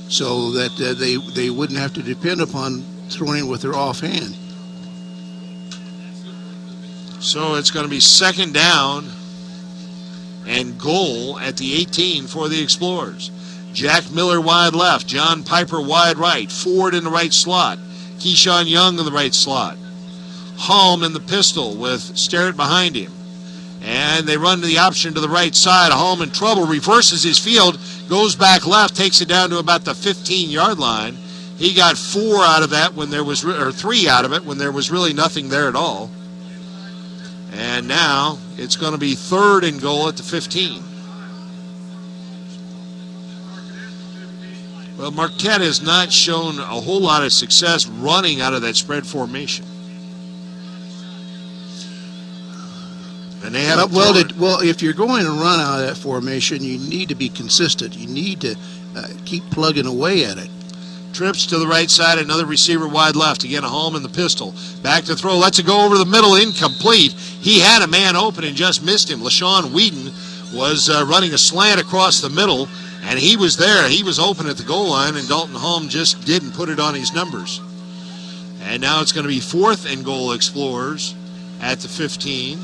so that they wouldn't have to depend upon throwing it with their offhand. So it's going to be 2nd down and goal at the 18 for the Explorers. Jack Miller wide left, John Piper wide right, Ford in the right slot, Keyshawn Young in the right slot, Holm in the pistol with Sterrett behind him. And they run to the option to the right side. Holm in trouble, reverses his field, goes back left, takes it down to about the 15-yard line. He got 4 out of that when there was, or 3 out of it when there was really nothing there at all. And now it's going to be 3rd and goal at the 15. Well, Marquette has not shown a whole lot of success running out of that spread formation. And they have well, if you're going to run out of that formation, you need to be consistent. You need to keep plugging away at it. Trips to the right side, another receiver wide left. Again, a Holm in the pistol. Back to throw, lets it go over the middle, incomplete. He had a man open and just missed him. LaShawn Whedon was running a slant across the middle, and he was there. He was open at the goal line, and Dalton Holm just didn't put it on his numbers. And now it's going to be 4th and goal, Explorers at the 15.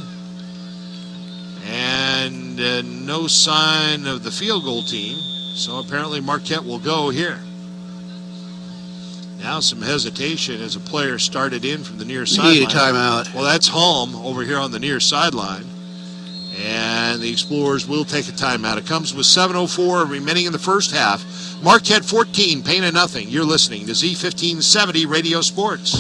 And no sign of the field goal team, so apparently Marquette will go here. Now some hesitation as a player started in from the near sideline. Need a timeout. Well, that's Holm over here on the near sideline. And the Explorers will take a timeout. It comes with 7:04 remaining in the first half. Marquette 14, Pana nothing. You're listening to Z1570 Radio Sports.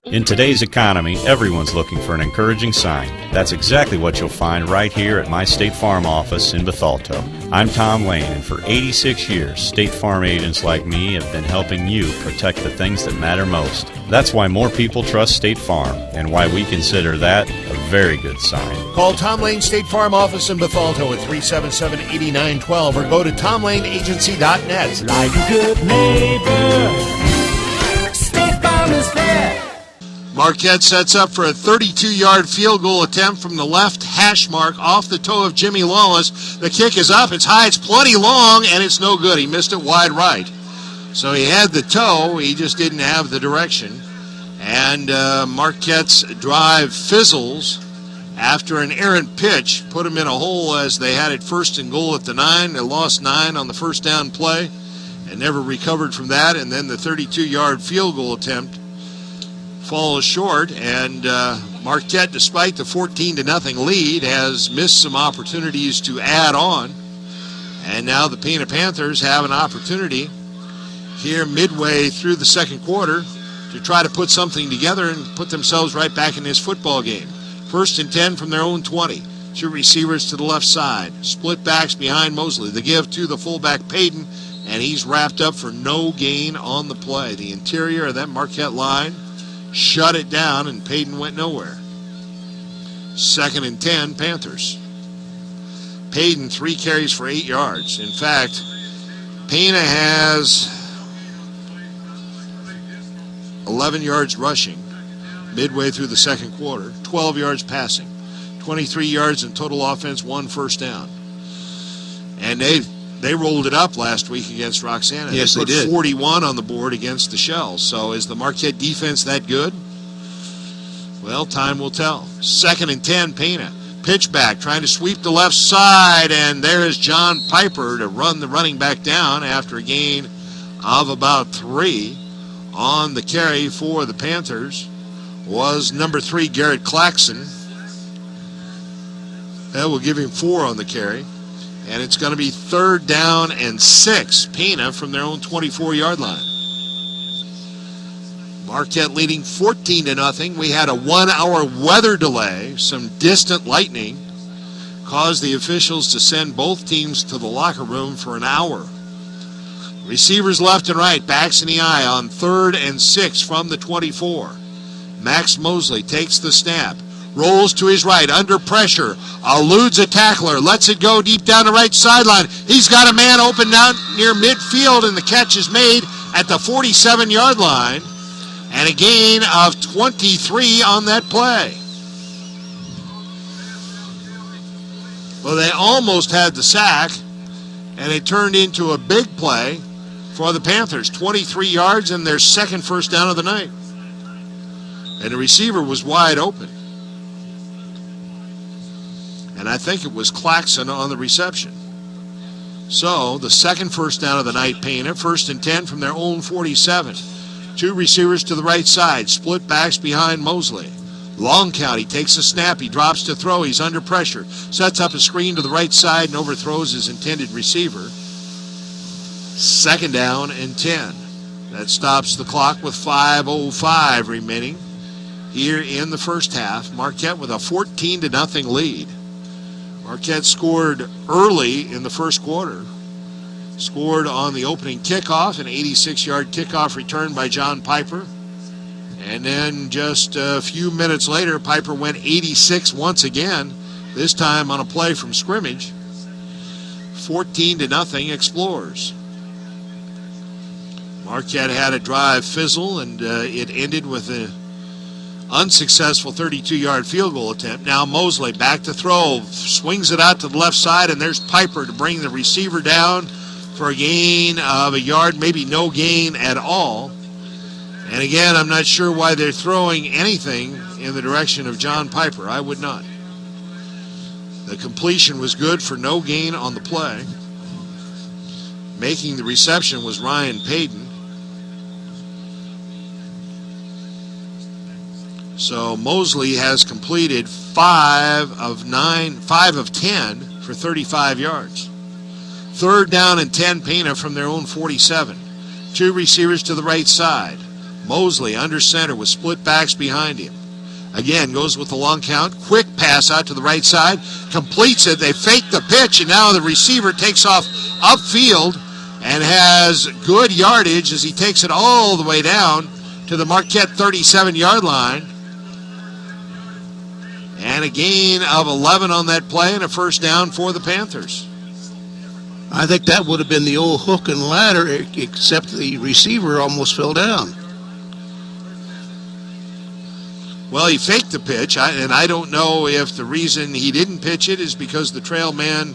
In today's economy, everyone's looking for an encouraging sign. That's exactly what you'll find right here at my State Farm office in Bethalto. I'm Tom Lane, and for 86 years, State Farm agents like me have been helping you protect the things that matter most. That's why more people trust State Farm, and why we consider that a very good sign. Call Tom Lane State Farm office in Bethalto at 377-8912 or go to tomlaneagency.net. Like a good neighbor, State Farm is there. Marquette sets up for a 32-yard field goal attempt from the left hash mark off the toe of Jimmy Lawless. The kick is up, it's high, it's plenty long, and it's no good. He missed it wide right. So he had the toe, he just didn't have the direction. And Marquette's drive fizzles after an errant pitch. Put him in a hole as they had it 1st and goal at the 9. They lost 9 on the first down play and never recovered from that. And then the 32-yard field goal attempt falls short, and Marquette, despite the 14-0 lead, has missed some opportunities to add on. And now the Pana Panthers have an opportunity here midway through the second quarter to try to put something together and put themselves right back in this football game. 1st and 10 from their own 20. 2 receivers to the left side. Split backs behind Mosley. The give to the fullback Payton, and he's wrapped up for no gain on the play. The interior of that Marquette line shut it down, and Payton went nowhere. 2nd and 10, Panthers. Payton, 3 carries for 8 yards. In fact, Pana has 11 yards rushing midway through the second quarter, 12 yards passing, 23 yards in total offense, 1 first down. And they rolled it up last week against Roxana. Yes, they did. 41 on the board against the Shells. So is the Marquette defense that good? Well, time will tell. 2nd and 10, Pana. Pitch back, trying to sweep the left side, and there is John Piper to run the running back down after a gain of about 3 on the carry for the Panthers. Was number 3, Garrett Claxon. That will give him 4 on the carry. And it's going to be 3rd down and 6. Pana from their own 24-yard line. Marquette leading 14-0. We had a 1-hour weather delay. Some distant lightning caused the officials to send both teams to the locker room for an hour. Receivers left and right, backs in the eye on 3rd and 6 from the 24. Max Mosley takes the snap. Rolls to his right, under pressure, eludes a tackler, lets it go deep down the right sideline. He's got a man open down near midfield, and the catch is made at the 47-yard line, and a gain of 23 on that play. Well, they almost had the sack, and it turned into a big play for the Panthers. 23 yards and their 2nd first down of the night. And the receiver was wide open. And I think it was Claxon on the reception. So the 2nd first down of the night, Pana. 1st and 10 from their own 47. 2 receivers to the right side. Split backs behind Mosley. Long count. He takes a snap. He drops to throw. He's under pressure. Sets up a screen to the right side and overthrows his intended receiver. 2nd down and 10. That stops the clock with 5:05 remaining here in the first half. Marquette with a 14-0 lead. Marquette scored early in the first quarter. Scored on the opening kickoff, an 86-yard kickoff return by John Piper. And then just a few minutes later, Piper went 86 once again, this time on a play from scrimmage. 14-0 Explorers. Marquette had a drive fizzle, and it ended with an unsuccessful 32-yard field goal attempt. Now Mosley back to throw, swings it out to the left side, and there's Piper to bring the receiver down for a gain of a yard, maybe no gain at all. And again, I'm not sure why they're throwing anything in the direction of John Piper. I would not. The completion was good for no gain on the play. Making the reception was Ryan Payton. So Mosley has completed 5 of 10 for 35 yards. Third down and 10, Pana from their own 47. 2 receivers to the right side. Mosley under center with split backs behind him. Again, goes with the long count. Quick pass out to the right side. Completes it. They fake the pitch, and now the receiver takes off upfield and has good yardage as he takes it all the way down to the Marquette 37-yard line. And a gain of 11 on that play and a first down for the Panthers. I think that would have been the old hook and ladder, except the receiver almost fell down. Well, he faked the pitch, and I don't know if the reason he didn't pitch it is because the trail man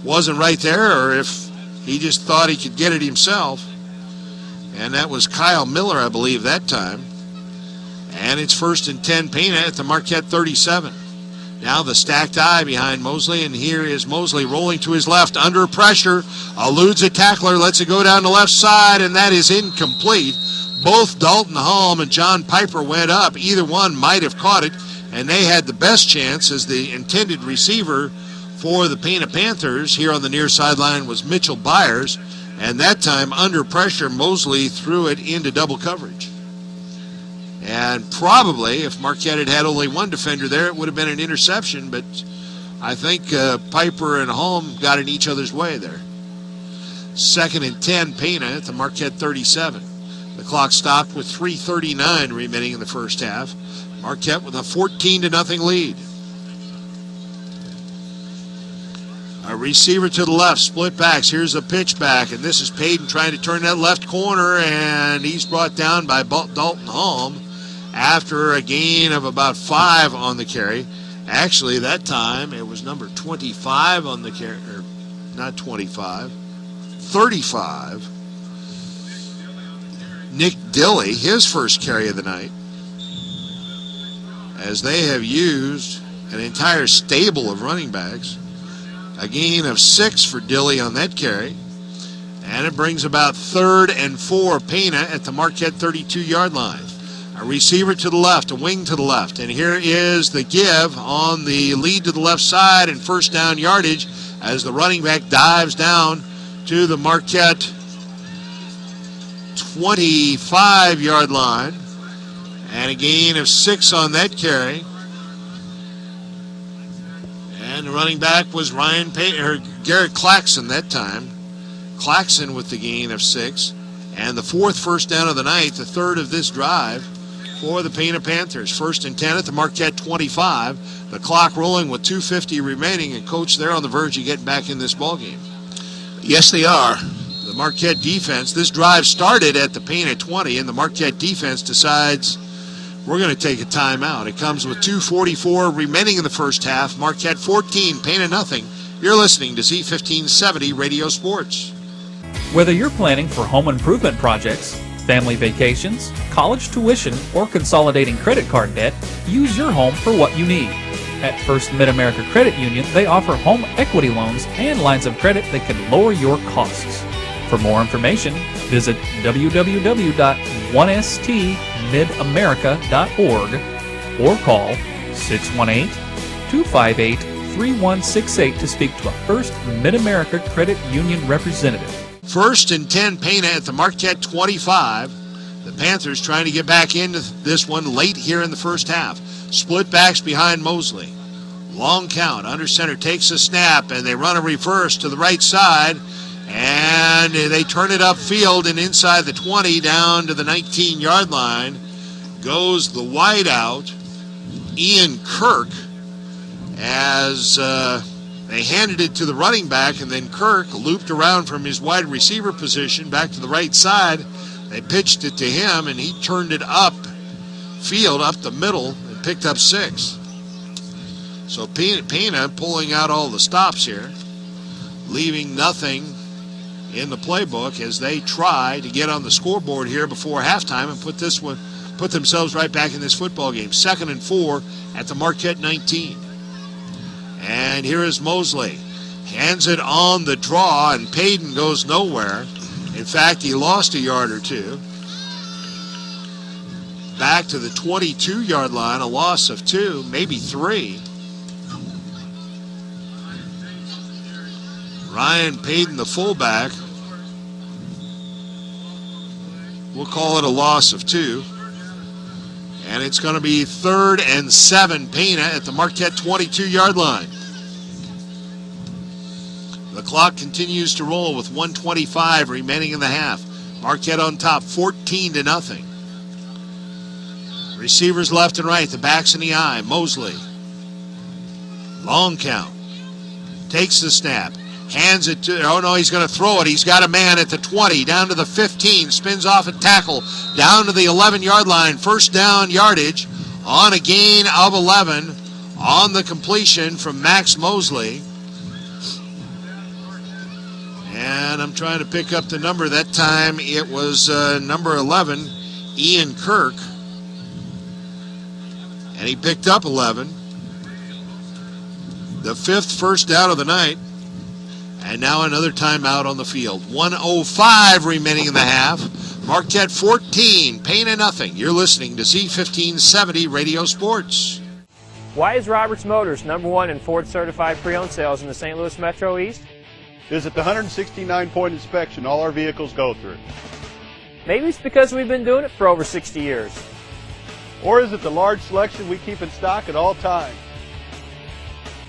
wasn't right there or if he just thought he could get it himself. And that was Kyle Miller, I believe, that time. And it's 1st and 10, Pana at the Marquette 37. Now the stacked eye behind Mosley, and here is Mosley rolling to his left under pressure, eludes a tackler, lets it go down the left side, and that is incomplete. Both Dalton Holm and John Piper went up. Either one might have caught it, and they had the best chance as the intended receiver for the Pana Panthers here on the near sideline was Mitchell Byers, and that time under pressure, Mosley threw it into double coverage. And probably, if Marquette had had only one defender there, it would have been an interception, but I think Piper and Holm got in each other's way there. 2nd and 10, Pana at the Marquette 37. The clock stopped with 3:39 remaining in the first half. Marquette with a 14-0 lead. A receiver to the left, split backs. Here's a pitch back, and this is Payton trying to turn that left corner, and he's brought down by Dalton Holm after a gain of about 5 on the carry. Actually, that time it was number 25 on the carry, or not 25, 35. Nick Dilley, his first carry of the night, as they have used an entire stable of running backs. A gain of 6 for Dilley on that carry. And it brings about 3rd and 4, Pana at the Marquette 32-yard line. A receiver to the left, a wing to the left. And here is the give on the lead to the left side and first down yardage as the running back dives down to the Marquette 25-yard line. And a gain of 6 on that carry. And the running back was Garrett Claxon that time. Claxon with the gain of 6. And the 4th first down of the night, the 3rd of this drive for the Pana Panthers. 1st and 10 at the Marquette 25. The clock rolling with 2:50 remaining, and Coach, they're on the verge of getting back in this ballgame. Yes, they are. The Marquette defense, this drive started at the Pana 20, and the Marquette defense decides we're going to take a timeout. It comes with 2:44 remaining in the first half. Marquette 14, Pana nothing. You're listening to Z1570 Radio Sports. Whether you're planning for home improvement projects, family vacations, college tuition, or consolidating credit card debt, use your home for what you need. At First Mid-America Credit Union, they offer home equity loans and lines of credit that can lower your costs. For more information, visit www.1stmidamerica.org or call 618-258-3168 to speak to a First Mid-America Credit Union representative. 1st and 10, Pana at the Marquette 25. The Panthers trying to get back into this one late here in the first half. Split backs behind Mosley. Long count. Under center takes a snap, and they run a reverse to the right side. And they turn it upfield and inside the 20 down to the 19-yard line goes the wideout, Ian Kirk, as They handed it to the running back, and then Kirk looped around from his wide receiver position back to the right side. They pitched it to him, and he turned it up the middle, and picked up 6. So Pana pulling out all the stops here, leaving nothing in the playbook as they try to get on the scoreboard here before halftime and put themselves right back in this football game. 2nd and 4 at the Marquette 19. And here is Mosley. Hands it on the draw, and Payton goes nowhere. In fact, he lost a yard or two. Back to the 22-yard line, a loss of 2, maybe 3. Ryan Payton, the fullback. We'll call it a loss of 2. And it's going to be 3rd and 7, Pana at the Marquette 22-yard line. The clock continues to roll with 1:25 remaining in the half. Marquette on top, 14-0. Receivers left and right, the backs in the eye. Mosley. Long count. Takes the snap. Hands it to, he's going to throw it. He's got a man at the 20, down to the 15, spins off a tackle, down to the 11-yard line. First down yardage on a gain of 11 on the completion from Max Mosley. And I'm trying to pick up the number. That time it was number 11, Ian Kirk. And he picked up 11. The 5th first down of the night. And now another timeout on the field. 1:05 remaining in the half. Marquette 14, Pana nothing. You're listening to Z1570 Radio Sports. Why is Roberts Motors #1 in Ford certified pre-owned sales in the St. Louis Metro East? Visit the 169-point inspection all our vehicles go through. Maybe it's because we've been doing it for over 60 years. Or is it the large selection we keep in stock at all times?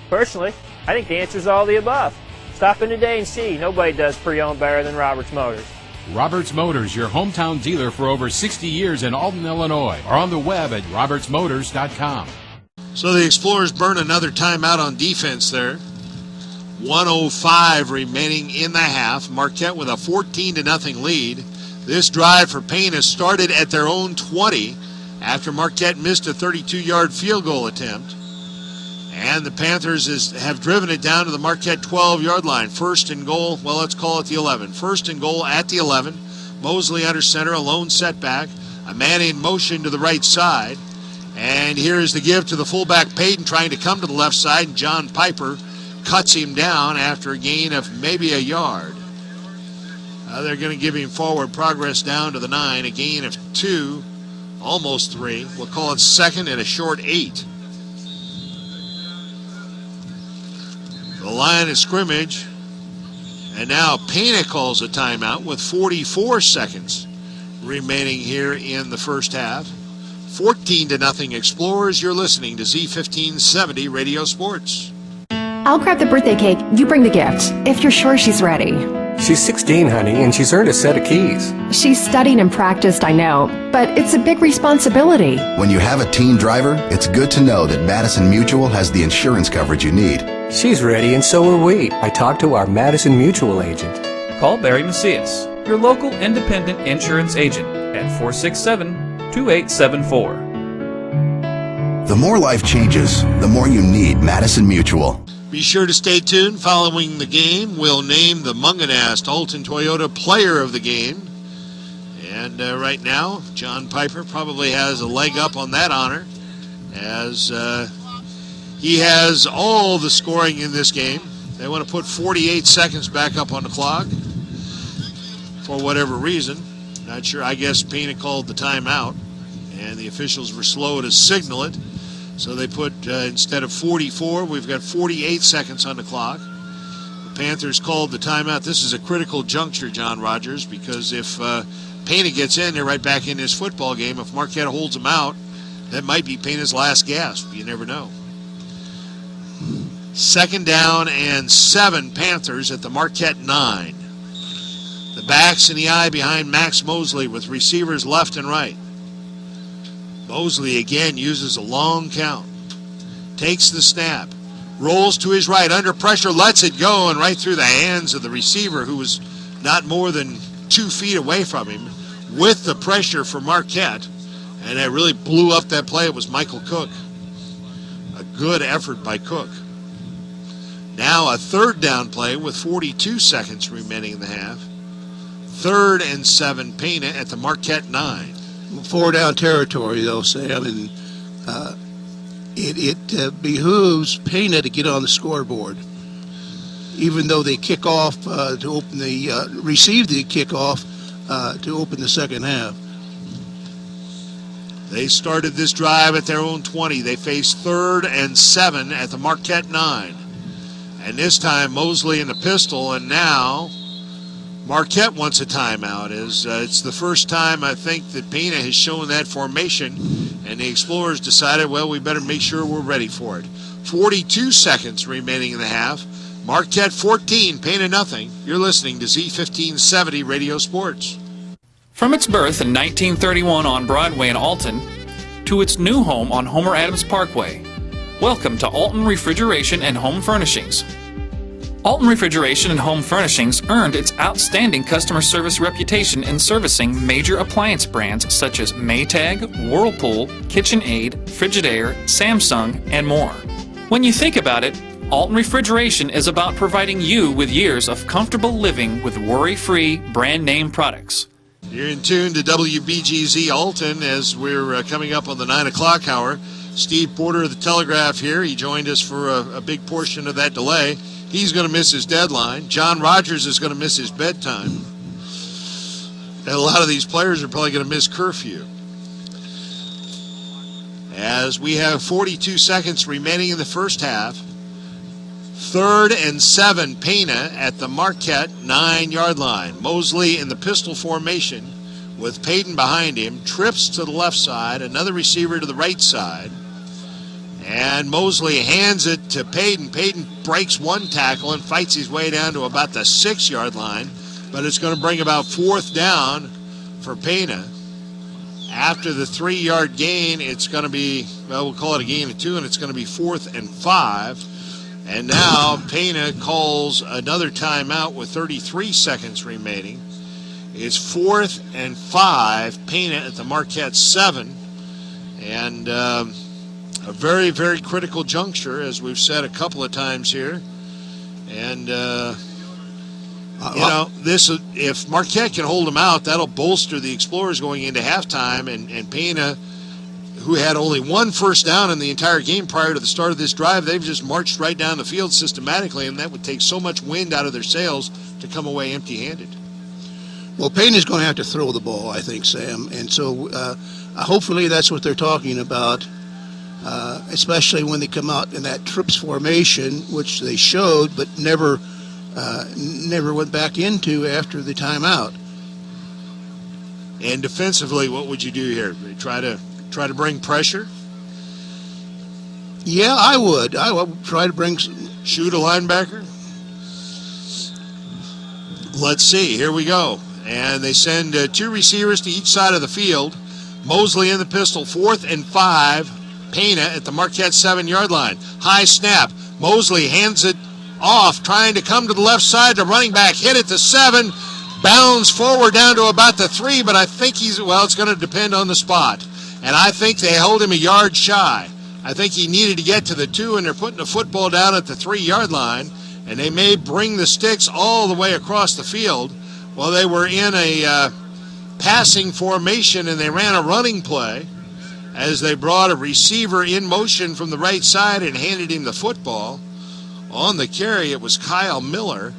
Personally, I think the answer is all the above. Stop in today and see. Nobody does pre-owned better than Roberts Motors. Roberts Motors, your hometown dealer for over 60 years in Alton, Illinois, or on the web at RiverBender.com. So the Explorers burn another timeout on defense there. 1:05 remaining in the half. Marquette with a 14-0 lead. This drive for Pana started at their own 20 after Marquette missed a 32-yard field goal attempt. And the Panthers have driven it down to the Marquette 12-yard line. First and goal, well, let's call it the 11. First and goal at the 11. Mosley under center, a lone setback. A man in motion to the right side. And here's the give to the fullback Payton trying to come to the left side. And John Piper cuts him down after a gain of maybe a yard. They're going to give him forward progress down to the 9. A gain of 2, almost 3. We'll call it 2nd and a short 8. The line of scrimmage, and now Pana calls a timeout with 44 seconds remaining here in the first half. 14-0 Explorers. You're listening to Z1570 Radio Sports. I'll grab the birthday cake. You bring the gift, if you're sure she's ready. She's 16, honey, and she's earned a set of keys. She's studied and practiced, I know, but it's a big responsibility. When you have a teen driver, it's good to know that Madison Mutual has the insurance coverage you need. She's ready, and so are we. I talked to our Madison Mutual agent. Call Barry Macias, your local independent insurance agent, at 467-2874. The more life changes, the more you need Madison Mutual. Be sure to stay tuned. Following the game, we'll name the Munganast Alton Toyota Player of the Game. And right now, John Piper probably has a leg up on that honor, as he has all the scoring in this game. They want to put 48 seconds back up on the clock for whatever reason. Not sure. I guess Pana called the timeout, and the officials were slow to signal it. So they put, instead of 44, we've got 48 seconds on the clock. The Panthers called the timeout. This is a critical juncture, John Rogers, because if Pana gets in, they're right back in this football game. If Marquette holds them out, that might be Pana's last gasp. You never know. 2nd down and 7 Panthers at the Marquette 9. The backs in the eye behind Max Mosley with receivers left and right. Mosley again uses a long count. Takes the snap. rolls to his right, under pressure, lets it go, and right through the hands of the receiver, who was not more than 2 feet away from him, with the pressure from Marquette. And that really blew up that play. It was Michael Cook. A good effort by Cook. Now a 3rd down play with 42 seconds remaining in the half. 3rd and 7, Pana at the Marquette 9. 4 down territory, though, Sam, and it behooves Pana to get on the scoreboard. Even though they kick off to open the receive the kickoff to open the second half. They started this drive at their own 20. They face 3rd and 7 at the Marquette 9. And this time Mosley in the pistol, and now Marquette wants a timeout. It's the first time I think that Pana has shown that formation, and the Explorers decided, well, we better make sure we're ready for it. 42 seconds remaining in the half. Marquette 14, Pana nothing. You're listening to Z1570 Radio Sports. From its birth in 1931 on Broadway in Alton to its new home on Homer Adams Parkway, welcome to Alton Refrigeration and Home Furnishings. Alton Refrigeration and Home Furnishings earned its outstanding customer service reputation in servicing major appliance brands such as Maytag, Whirlpool, KitchenAid, Frigidaire, Samsung, and more. When you think about it, Alton Refrigeration is about providing you with years of comfortable living with worry-free brand name products. You're in tune to WBGZ Alton as we're coming up on the 9 o'clock hour. Steve Porter of the Telegraph here. He joined us for a big portion of that delay. He's going to miss his deadline. John Rogers is going to miss his bedtime. And a lot of these players are probably going to miss curfew. As we have 42 seconds remaining in the first half. 3rd and 7, Pana at the Marquette 9-yard line. Mosley in the pistol formation with Payton behind him. Trips to the left side. Another receiver to the right side. And Mosley hands it to Payton. Payton breaks one tackle and fights his way down to about the 6-yard line. But it's going to bring about 4th down for Pana. After the 3-yard gain, it's going to be, well, we'll call it a gain of 2, and it's going to be 4th and 5. And now Pana calls another timeout with 33 seconds remaining. It's 4th and 5, Pana at the Marquette 7. And a very, very critical juncture, as we've said a couple of times here. And, this, if Marquette can hold them out, that'll bolster the Explorers going into halftime. And Pana, who had only 1 first down in the entire game prior to the start of this drive, they've just marched right down the field systematically, and that would take so much wind out of their sails to come away empty-handed. Well, Payne is going to have to throw the ball, I think, Sam. And so hopefully that's what they're talking about, especially when they come out in that trips formation, which they showed but never went back into after the timeout. And defensively, what would you do here? Try to bring pressure? Yeah, I would. I would try to bring... Shoot a linebacker? Let's see. Here we go. And they send 2 receivers to each side of the field. Mosley in the pistol, 4th and 5. Pana at the Marquette 7-yard line. High snap. Mosley hands it off, trying to come to the left side. The running back hit it to 7. Bounds forward down to about the 3, but I think it's going to depend on the spot. And I think they hold him a yard shy. I think he needed to get to the 2, and they're putting the football down at the 3-yard line, and they may bring the sticks all the way across the field. Well, they were in a passing formation, and they ran a running play as they brought a receiver in motion from the right side and handed him the football. On the carry, it was Kyle Miller,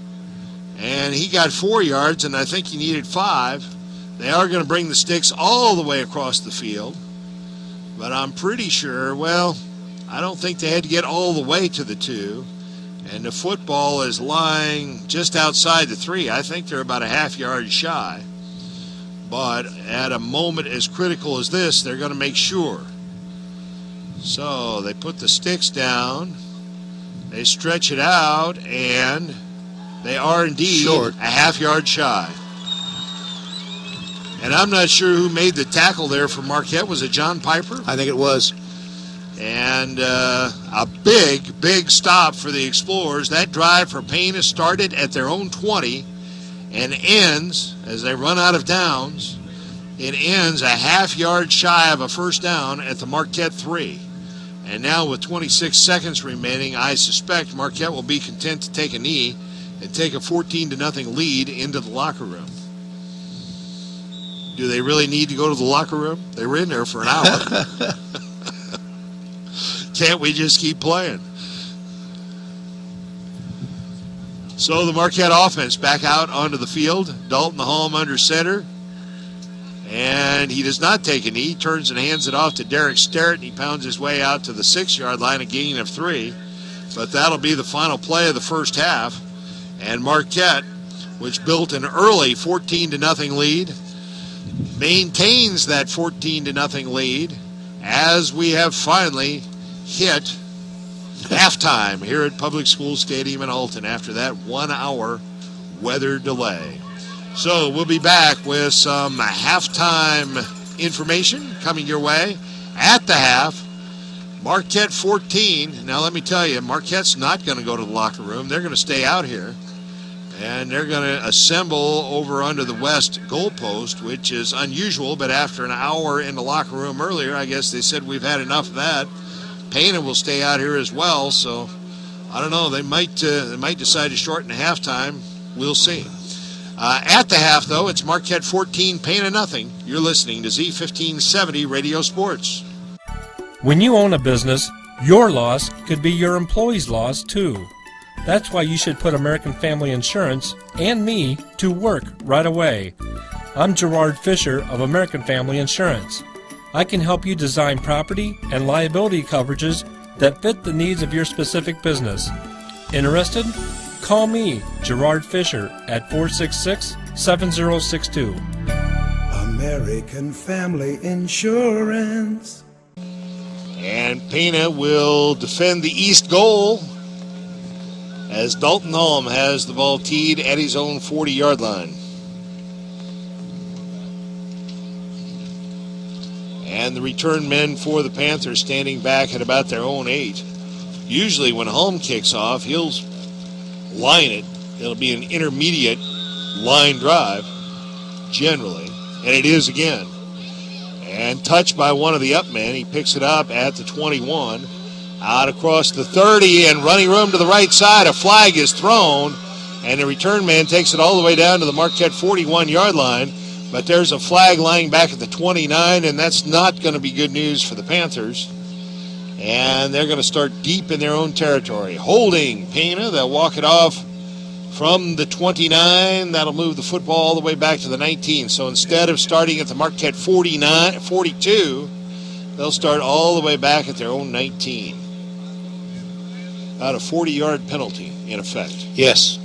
and he got 4 yards, and I think he needed 5. They are going to bring the sticks all the way across the field. But I'm pretty sure, I don't think they had to get all the way to the 2. And the football is lying just outside the 3. I think they're about a half-yard shy. But at a moment as critical as this, they're going to make sure. So they put the sticks down. They stretch it out, and they are indeed short, a half-yard shy. And I'm not sure who made the tackle there for Marquette. Was it John Piper? I think it was. And a big stop for the Explorers. That drive for Pana started at their own 20 and ends, as they run out of downs, it ends a half-yard shy of a first down at the Marquette 3. And now with 26 seconds remaining, I suspect Marquette will be content to take a knee and take a 14-0 lead into the locker room. Do they really need to go to the locker room? They were in there for an hour. Can't we just keep playing? So the Marquette offense back out onto the field. Dalton Holm under center. And he does not take a knee. He turns and hands it off to Derek Sterrett. And he pounds his way out to the 6-yard line, a gain of 3. But that'll be the final play of the first half. And Marquette, which built an early 14-0 lead, maintains that 14-0 lead as we have finally hit halftime here at Public School Stadium in Alton after that 1-hour weather delay. So we'll be back with some halftime information coming your way. At the half, Marquette 14. Now let me tell you, Marquette's not going to go to the locker room. They're going to stay out here. And they're going to assemble over under the west goalpost, which is unusual, but after an hour in the locker room earlier, I guess they said we've had enough of that. Pana will stay out here as well, so I don't know. They might decide to shorten the halftime. We'll see. At the half, though, it's Marquette 14, Pana nothing. You're listening to Z1570 Radio Sports. When you own a business, your loss could be your employee's loss, too. That's why you should put American Family Insurance and me to work right away. I'm Gerard Fisher of American Family Insurance. I can help you design property and liability coverages that fit the needs of your specific business. Interested? Call me, Gerard Fisher, at 466-7062. American Family Insurance. And Pana will defend the east goal as Dalton Holm has the ball teed at his own 40-yard line. And the return men for the Panthers standing back at about their own 8. Usually when Holm kicks off, he'll line it. It'll be an intermediate line drive, generally. And it is again. And touched by one of the up men. He picks it up at the 21. Out across the 30 and running room to the right side. A flag is thrown. And the return man takes it all the way down to the Marquette 41-yard line. But there's a flag lying back at the 29, and that's not going to be good news for the Panthers. And they're going to start deep in their own territory. Holding Pana. They'll walk it off from the 29. That'll move the football all the way back to the 19. So instead of starting at the Marquette 42, they'll start all the way back at their own 19. About a 40-yard penalty, in effect. Yes.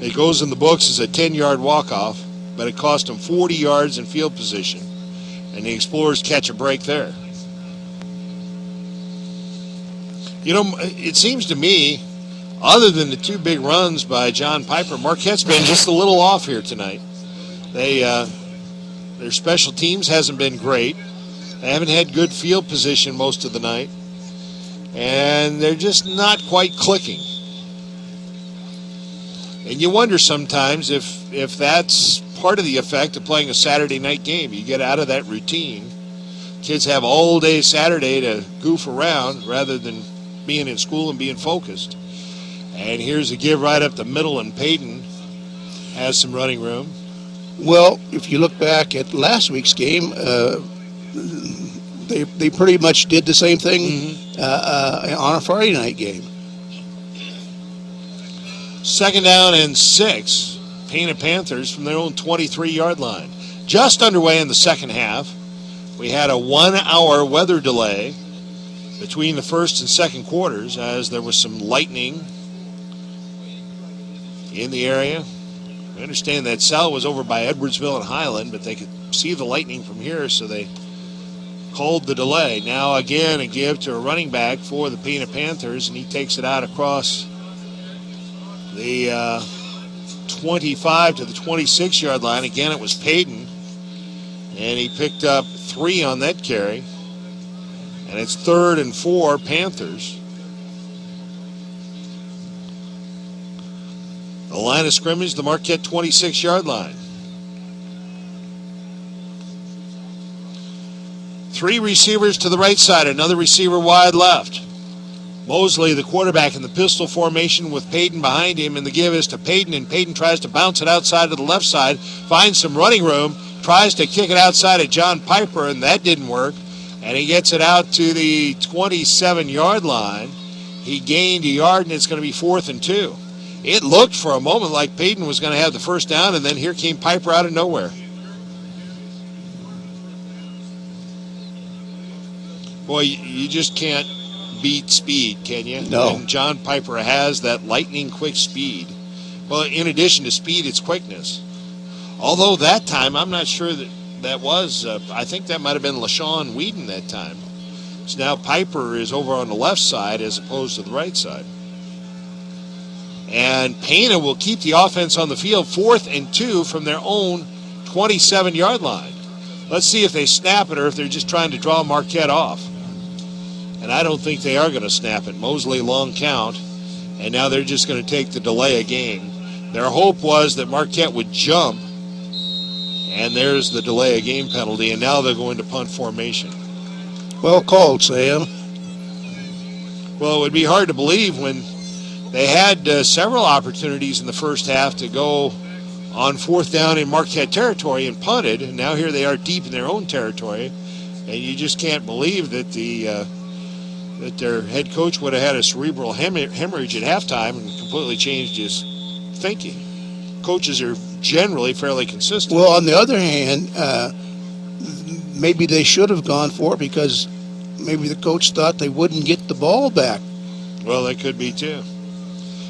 It goes in the books as a 10-yard walk-off, but it cost them 40 yards in field position. And the Explorers catch a break there. You know, it seems to me, other than the 2 big runs by John Piper, Marquette's been just a little off here tonight. Their special teams hasn't been great. They haven't had good field position most of the night. And they're just not quite clicking. And you wonder sometimes if that's part of the effect of playing a Saturday night game. You get out of that routine. Kids have all day Saturday to goof around rather than being in school and being focused. And here's a give right up the middle, and Payton has some running room. Well, if you look back at last week's game, they pretty much did the same thing on a Friday night game. 2nd down and 6. Pana Panthers from their own 23-yard line. Just underway in the second half. We had a 1-hour weather delay between the first and second quarters as there was some lightning in the area. I understand that Sal was over by Edwardsville and Highland, but they could see the lightning from here, so they called the delay. Now again a give to a running back for the Pana Panthers, and he takes it out across the 25 to the 26-yard line. Again, it was Payton, and he picked up 3 on that carry. And it's 3rd and 4, Panthers. The line of scrimmage, the Marquette 26-yard line. 3 receivers to the right side, another receiver wide left. Mosley, the quarterback, in the pistol formation with Payton behind him, and the give is to Payton, and Payton tries to bounce it outside to the left side, finds some running room, tries to kick it outside at John Piper, and that didn't work. And he gets it out to the 27-yard line. He gained a yard, and it's going to be 4th and 2. It looked for a moment like Payton was going to have the first down, and then here came Piper out of nowhere. Boy, you just can't beat speed, can you? No. And John Piper has that lightning-quick speed. Well, in addition to speed, it's quickness. Although that time, I'm not sure that was, I think that might have been LaShawn Whedon that time. So now Piper is over on the left side as opposed to the right side. And Pana will keep the offense on the field, 4th and 2 from their own 27-yard line. Let's see if they snap it or if they're just trying to draw Marquette off. And I don't think they are going to snap it. Mosley long count, and now they're just going to take the delay of game. Their hope was that Marquette would jump, and there's the delay of game penalty, and now they're going to punt formation. Well called, Sam. Well, it would be hard to believe when they had several opportunities in the first half to go on 4th down in Marquette territory and punted, and now here they are deep in their own territory, and you just can't believe that that their head coach would have had a cerebral hemorrhage at halftime and completely changed his thinking. Coaches are generally fairly consistent. Well, on the other hand, maybe they should have gone for it because maybe the coach thought they wouldn't get the ball back. Well, that could be too.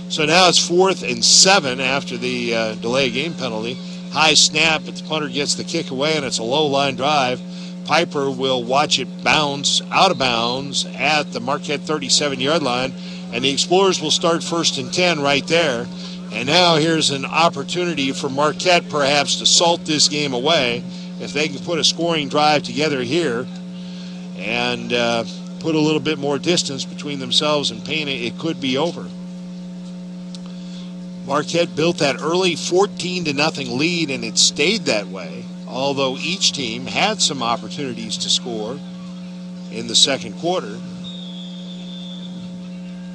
So now it's 4th and 7 after the delay game penalty. High snap, but the punter gets the kick away, and it's a low line drive. Piper will watch it bounce out of bounds at the Marquette 37-yard line, and the Explorers will start 1st and 10 right there. And now here's an opportunity for Marquette perhaps to salt this game away. If they can put a scoring drive together here and put a little bit more distance between themselves and Pana, it could be over. Marquette built that early 14-0 lead, and it stayed that way, although each team had some opportunities to score in the second quarter.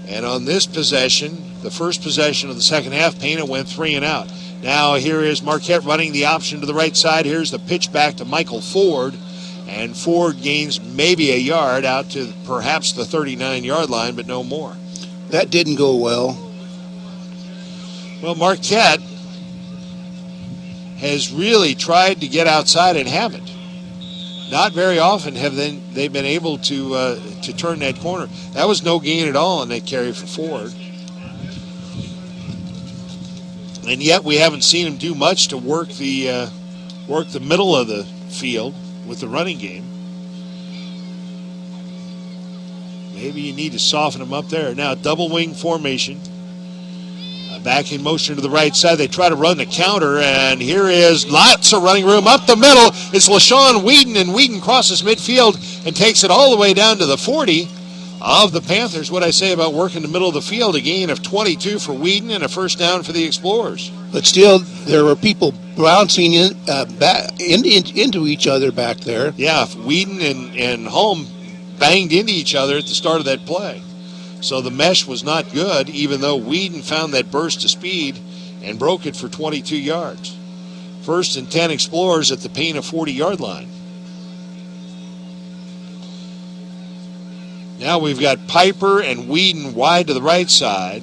And on this possession, the first possession of the second half, Pana went 3 and out. Now here is Marquette running the option to the right side. Here's the pitch back to Michael Ford, and Ford gains maybe a yard out to perhaps the 39-yard line, but no more. That didn't go well. Well, Marquette has really tried to get outside and haven't. Not very often have they been able to turn that corner. That was no gain at all on that carry for Ford. And yet we haven't seen him do much to work the middle of the field with the running game. Maybe you need to soften him up there. Now, double wing formation. Back in motion to the right side. They try to run the counter, and here is lots of running room up the middle. It's LaShawn Whedon, and Whedon crosses midfield and takes it all the way down to the 40 of the Panthers. What I say about working the middle of the field, a gain of 22 for Whedon and a first down for the Explorers. But still, there were people bouncing into each other back there. Yeah, Whedon and Holm banged into each other at the start of that play. So the mesh was not good, even though Whedon found that burst of speed and broke it for 22 yards. 1st and 10 Explorers at the Pana 40-yard line. Now we've got Piper and Whedon wide to the right side.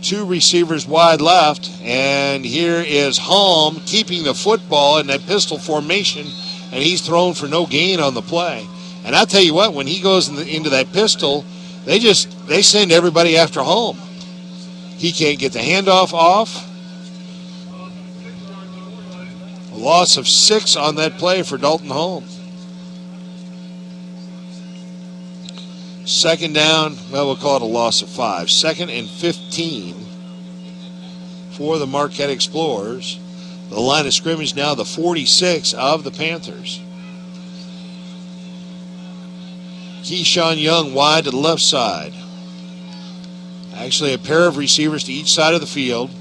2 receivers wide left. And here is Holm keeping the football in that pistol formation, and he's thrown for no gain on the play. And I'll tell you what, when he goes into that pistol, they send everybody after Holm. He can't get the handoff off. A loss of 6 on that play for Dalton Holm. Second down, well, we'll call it a loss of 5. 2nd and 15 for the Marquette Explorers. The line of scrimmage now the 46 of the Panthers. Keyshawn Young wide to the left side. Actually, a pair of receivers to each side of the field.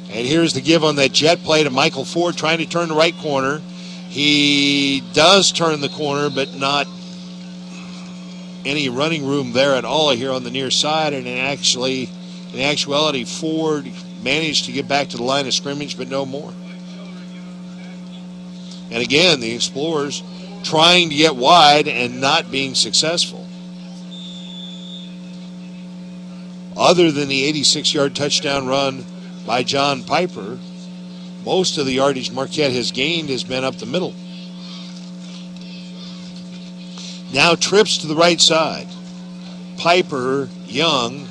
And here's the give on that jet play to Michael Ford trying to turn the right corner. He does turn the corner, but not any running room there at all here on the near side. And in actuality, Ford managed to get back to the line of scrimmage, but no more. And again, the Explorers trying to get wide and not being successful. Other than the 86-yard touchdown run by John Piper, most of the yardage Marquette has gained has been up the middle. Now trips to the right side. Piper, Young,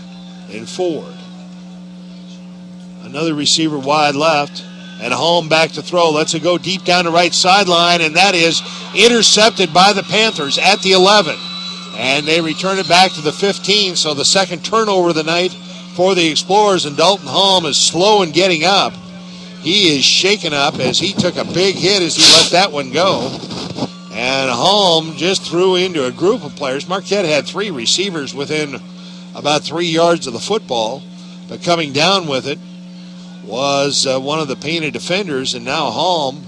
and Ford. Another receiver wide left. And Holm back to throw. Lets it go deep down the right sideline, and that is intercepted by the Panthers at the 11. And they return it back to the 15, so the second turnover of the night for the Explorers, and Dalton Holm is slow in getting up. He is shaken up as he took a big hit as he let that one go. And Holm just threw into a group of players. Marquette had three receivers within about 3 yards of the football, but coming down with it was one of the painted defenders, and now Holm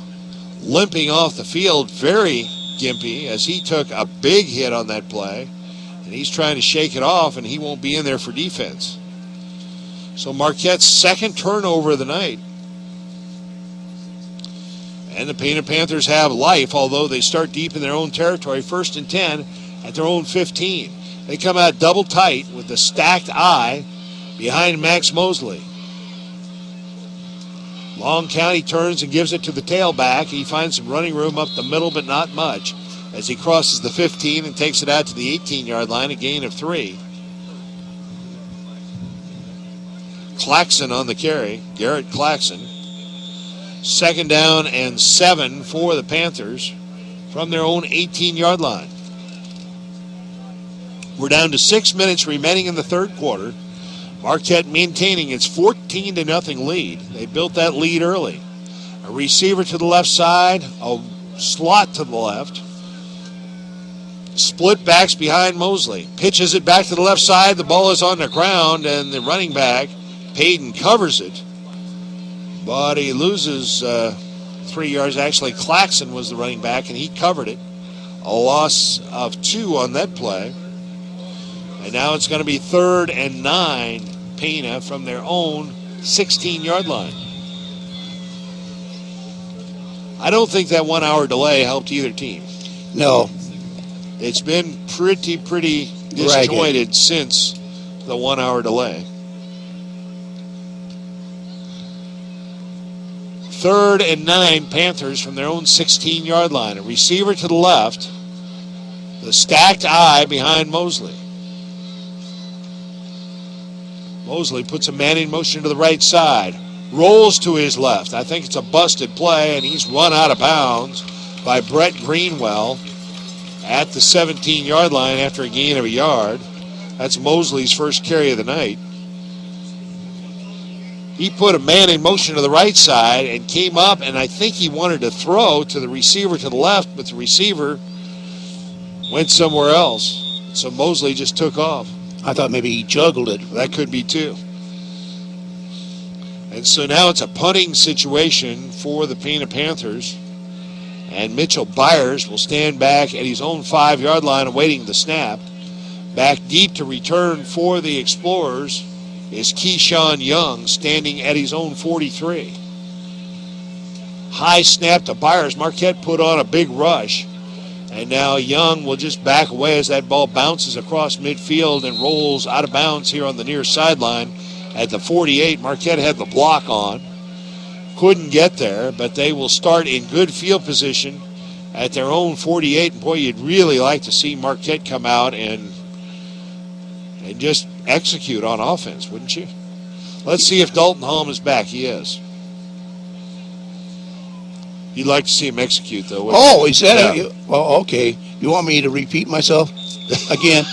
limping off the field, very gimpy, as he took a big hit on that play, and he's trying to shake it off, and he won't be in there for defense. So Marquette's second turnover of the night. And the Pana Panthers have life, although they start deep in their own territory, 1st and 10 at their own 15. They come out double tight with the stacked eye behind Max Mosley. Long County turns and gives it to the tailback. He finds some running room up the middle, but not much, as he crosses the 15 and takes it out to the 18-yard line, a gain of 3. Claxon on the carry, Garrett Claxon. 2nd down and 7 for the Panthers from their own 18-yard line. We're down to 6 minutes remaining in the third quarter. Marquette maintaining its 14-0 lead. They built that lead early. A receiver to the left side, a slot to the left. Split backs behind Mosley. Pitches it back to the left side. The ball is on the ground, and the running back, Payton, covers it. But he loses 3 yards. Actually, Claxon was the running back, and he covered it. A loss of 2 on that play. And now it's going to be 3rd and 9, Pana, from their own 16-yard line. I don't think that 1 hour delay helped either team. No. It's been pretty disjointed since the 1 hour delay. 3rd and 9, Panthers from their own 16-yard line. A receiver to the left. The stacked eye behind Mosley. Mosley puts a man in motion to the right side. Rolls to his left. I think it's a busted play, and he's run out of bounds by Brett Greenwell at the 17-yard line after a gain of a yard. That's Mosley's first carry of the night. He put a man in motion to the right side and came up, and I think he wanted to throw to the receiver to the left, but the receiver went somewhere else. So Mosley just took off. I thought maybe he juggled it. That could be too. And so now it's a punting situation for the Pana Panthers. And Mitchell Byers will stand back at his own 5-yard line awaiting the snap. Back deep to return for the Explorers is Keyshawn Young standing at his own 43. High snap to Byers. Marquette put on a big rush. And now Young will just back away as that ball bounces across midfield and rolls out of bounds here on the near sideline at the 48. Marquette had the block on. Couldn't get there, but they will start in good field position at their own 48. And boy, you'd really like to see Marquette come out and just execute on offense, wouldn't you? Let's see if Dalton Holm is back. He is. You'd like to see him execute, though. Oh, is that well, okay. You want me to repeat myself again?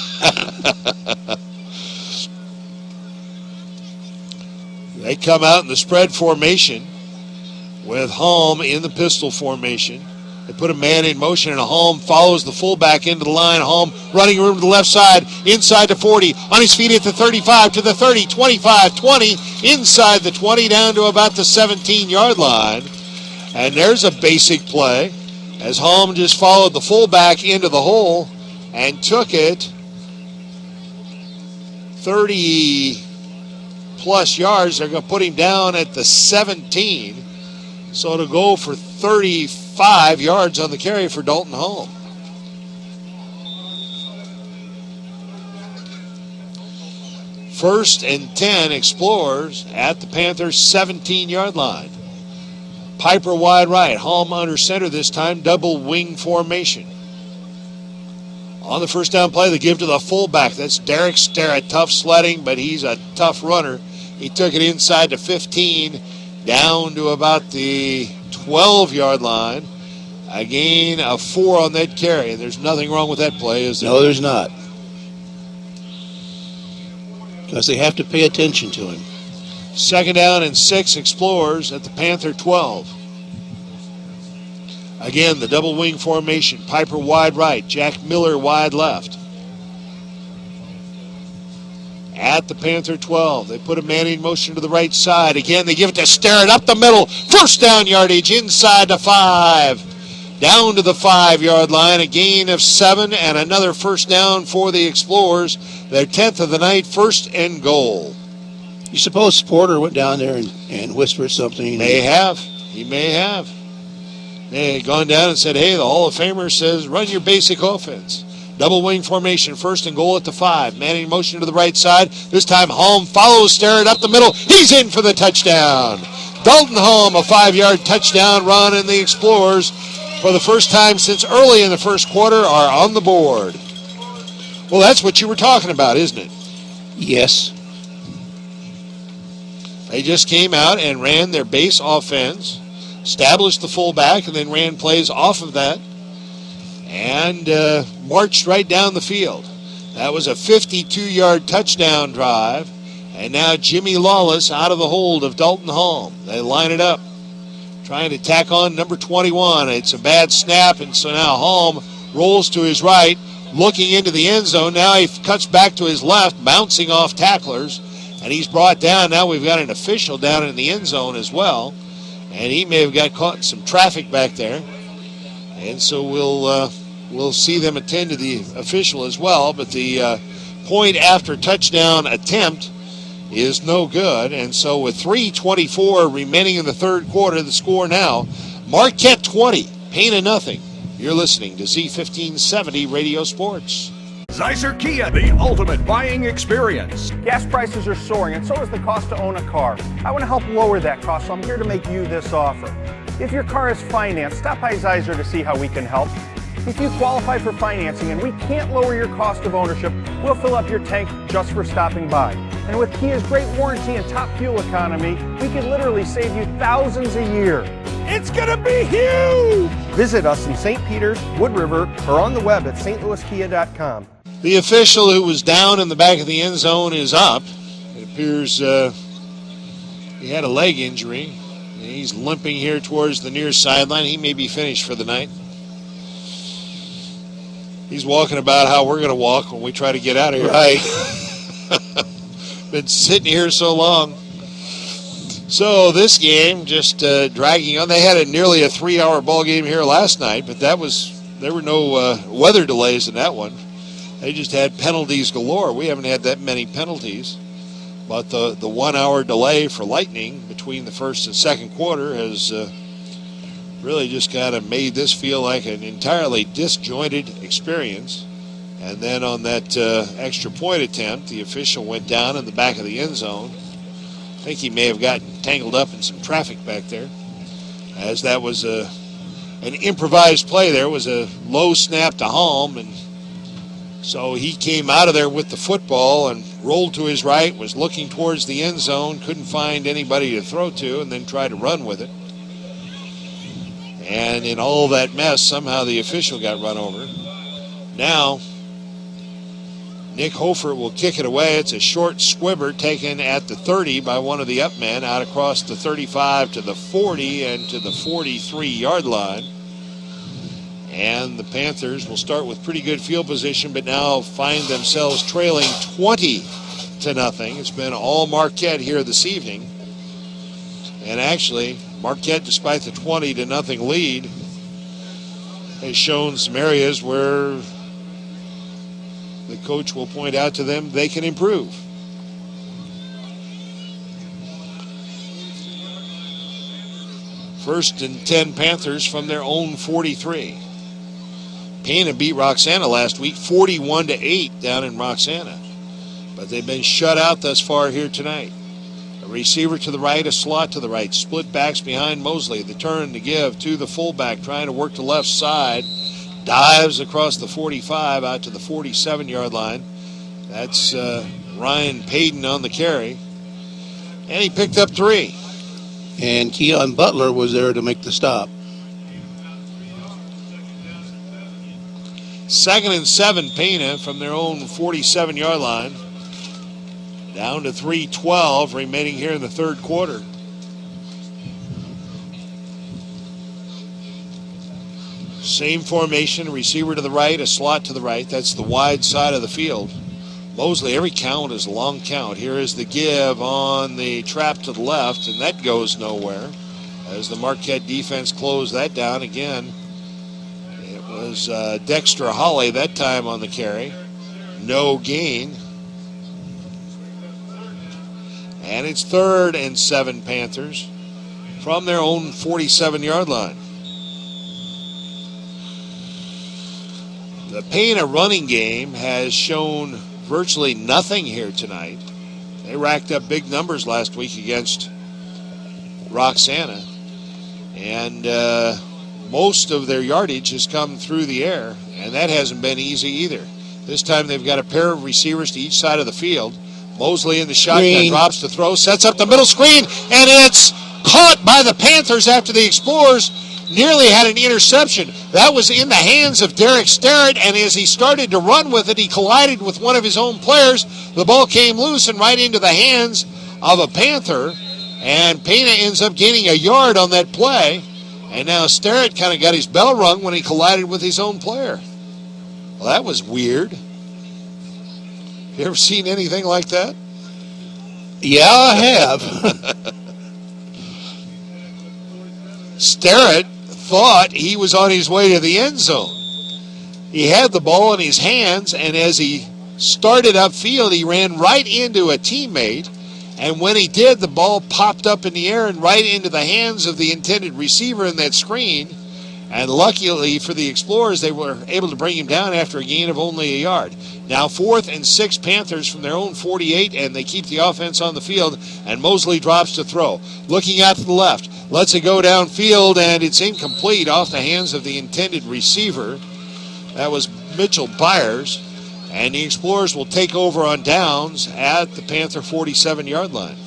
They come out in the spread formation with Holm in the pistol formation. They put a man in motion, and Holm follows the fullback into the line. Holm running room to the left side, inside to 40, on his feet at the 35, to the 30, 25, 20, inside the 20, down to about the 17-yard line. And there's a basic play as Holm just followed the fullback into the hole and took it 30-plus yards. They're going to put him down at the 17. So it'll go for 35 yards on the carry for Dalton Holm. First and 10, Explorers at the Panthers' 17-yard line. Piper wide right, Holm under center this time, double wing formation. On the first down play, they give to the fullback. That's Derek Sterrett, tough sledding, but he's a tough runner. He took it inside to 15, down to about the 12-yard line. A gain of 4 on that carry, and there's nothing wrong with that play, is there? No, there's not. Because they have to pay attention to him. Second down and 6, Explorers at the Panther 12. Again, the double wing formation. Piper wide right, Jack Miller wide left. At the Panther 12, they put a man in motion to the right side. Again, they give it to Sterrett up the middle. First down yardage inside the 5. Down to the 5-yard line, a gain of 7, and another first down for the Explorers. Their 10th of the night, first and goal. You suppose Porter went down there and whispered something? He may have. They had gone down and said, hey, the Hall of Famer says, run your basic offense. Double wing formation, first and goal at the 5. Man in motion to the right side. This time Holm follows Sterrett up the middle. He's in for the touchdown. Dalton Holm, a 5-yard touchdown run, and the Explorers, for the first time since early in the first quarter, are on the board. Well, that's what you were talking about, isn't it? Yes. They just came out and ran their base offense, established the fullback, and then ran plays off of that, and marched right down the field. That was a 52-yard touchdown drive, and now Jimmy Lawless out of the hold of Dalton Holm. They line it up, trying to tack on number 21. It's a bad snap, and so now Holm rolls to his right, looking into the end zone. Now he cuts back to his left, bouncing off tacklers, and he's brought down. Now we've got an official down in the end zone as well, and he may have got caught in some traffic back there. And so we'll see them attend to the official as well. But the point after touchdown attempt is no good. And so with 3:24 remaining in the third quarter, the score now, Marquette 20, Pana nothing. You're listening to Z1570 Radio Sports. Zeiser Kia, the ultimate buying experience. Gas prices are soaring, and so is the cost to own a car. I want to help lower that cost, so I'm here to make you this offer. If your car is financed, stop by Zeiser to see how we can help. If you qualify for financing and we can't lower your cost of ownership, we'll fill up your tank just for stopping by. And with Kia's great warranty and top fuel economy, we can literally save you thousands a year. It's gonna be huge! Visit us in St. Peters, Wood River, or on the web at stlouiskia.com. The official who was down in the back of the end zone is up. It appears he had a leg injury. He's limping here towards the near sideline. He may be finished for the night. He's walking about how we're going to walk when we try to get out of here. Right. Been sitting here so long. So this game just dragging on. They had nearly a 3-hour ball game here last night, but there were no weather delays in that one. They just had penalties galore. We haven't had that many penalties. But the 1-hour delay for Lightning between the first and second quarter has really just kind of made this feel like an entirely disjointed experience. And then on that extra point attempt, the official went down in the back of the end zone. I think he may have gotten tangled up in some traffic back there, as that was an improvised play there. It was a low snap to Holm, and so he came out of there with the football and rolled to his right, was looking towards the end zone, couldn't find anybody to throw to, and then tried to run with it. And in all that mess, somehow the official got run over. Now, Nick Hofer will kick it away. It's a short squibber taken at the 30 by one of the up men out across the 35 to the 40 and to the 43-yard line. And the Panthers will start with pretty good field position, but now find themselves trailing 20-0. It's been all Marquette here this evening. And actually, Marquette, despite the 20-0 lead, has shown some areas where the coach will point out to them they can improve. First and 10 Panthers from their own 43. Pana beat Roxana last week 41-8 down in Roxana. But they've been shut out thus far here tonight. A receiver to the right, a slot to the right. Split backs behind Mosley. The turn to give to the fullback, trying to work the left side. Dives across the 45 out to the 47-yard line. That's Ryan Payton on the carry. And he picked up 3. And Keon Butler was there to make the stop. 2nd and 7, Pana from their own 47-yard line. Down to 3:12 remaining here in the third quarter. Same formation, receiver to the right, a slot to the right. That's the wide side of the field. Mosley, every count is a long count. Here is the give on the trap to the left, and that goes nowhere as the Marquette defense closed that down again. It was Dexter Holly that time on the carry. No gain. And it's 3rd and 7 Panthers from their own 47-yard line. The Pana running game has shown virtually nothing here tonight. They racked up big numbers last week against Roxana. And most of their yardage has come through the air, and that hasn't been easy either. This time they've got a pair of receivers to each side of the field. Mosley in the shotgun, drops to throw, sets up the middle screen, and it's caught by the Panthers after the Explorers nearly had an interception. That was in the hands of Derek Sterrett, and as he started to run with it, he collided with one of his own players. The ball came loose and right into the hands of a Panther, and Pana ends up gaining a yard on that play, and now Sterrett kind of got his bell rung when he collided with his own player. Well, that was weird. You ever seen anything like that? Yeah, I have. Sterrett thought he was on his way to the end zone. He had the ball in his hands, and as he started upfield, he ran right into a teammate, and when he did, the ball popped up in the air and right into the hands of the intended receiver in that screen. And luckily for the Explorers, they were able to bring him down after a gain of only a yard. Now 4th and 6 Panthers from their own 48, and they keep the offense on the field, and Mosley drops to throw. Looking out to the left, lets it go downfield, and it's incomplete off the hands of the intended receiver. That was Mitchell Byers, and the Explorers will take over on downs at the Panther 47-yard line.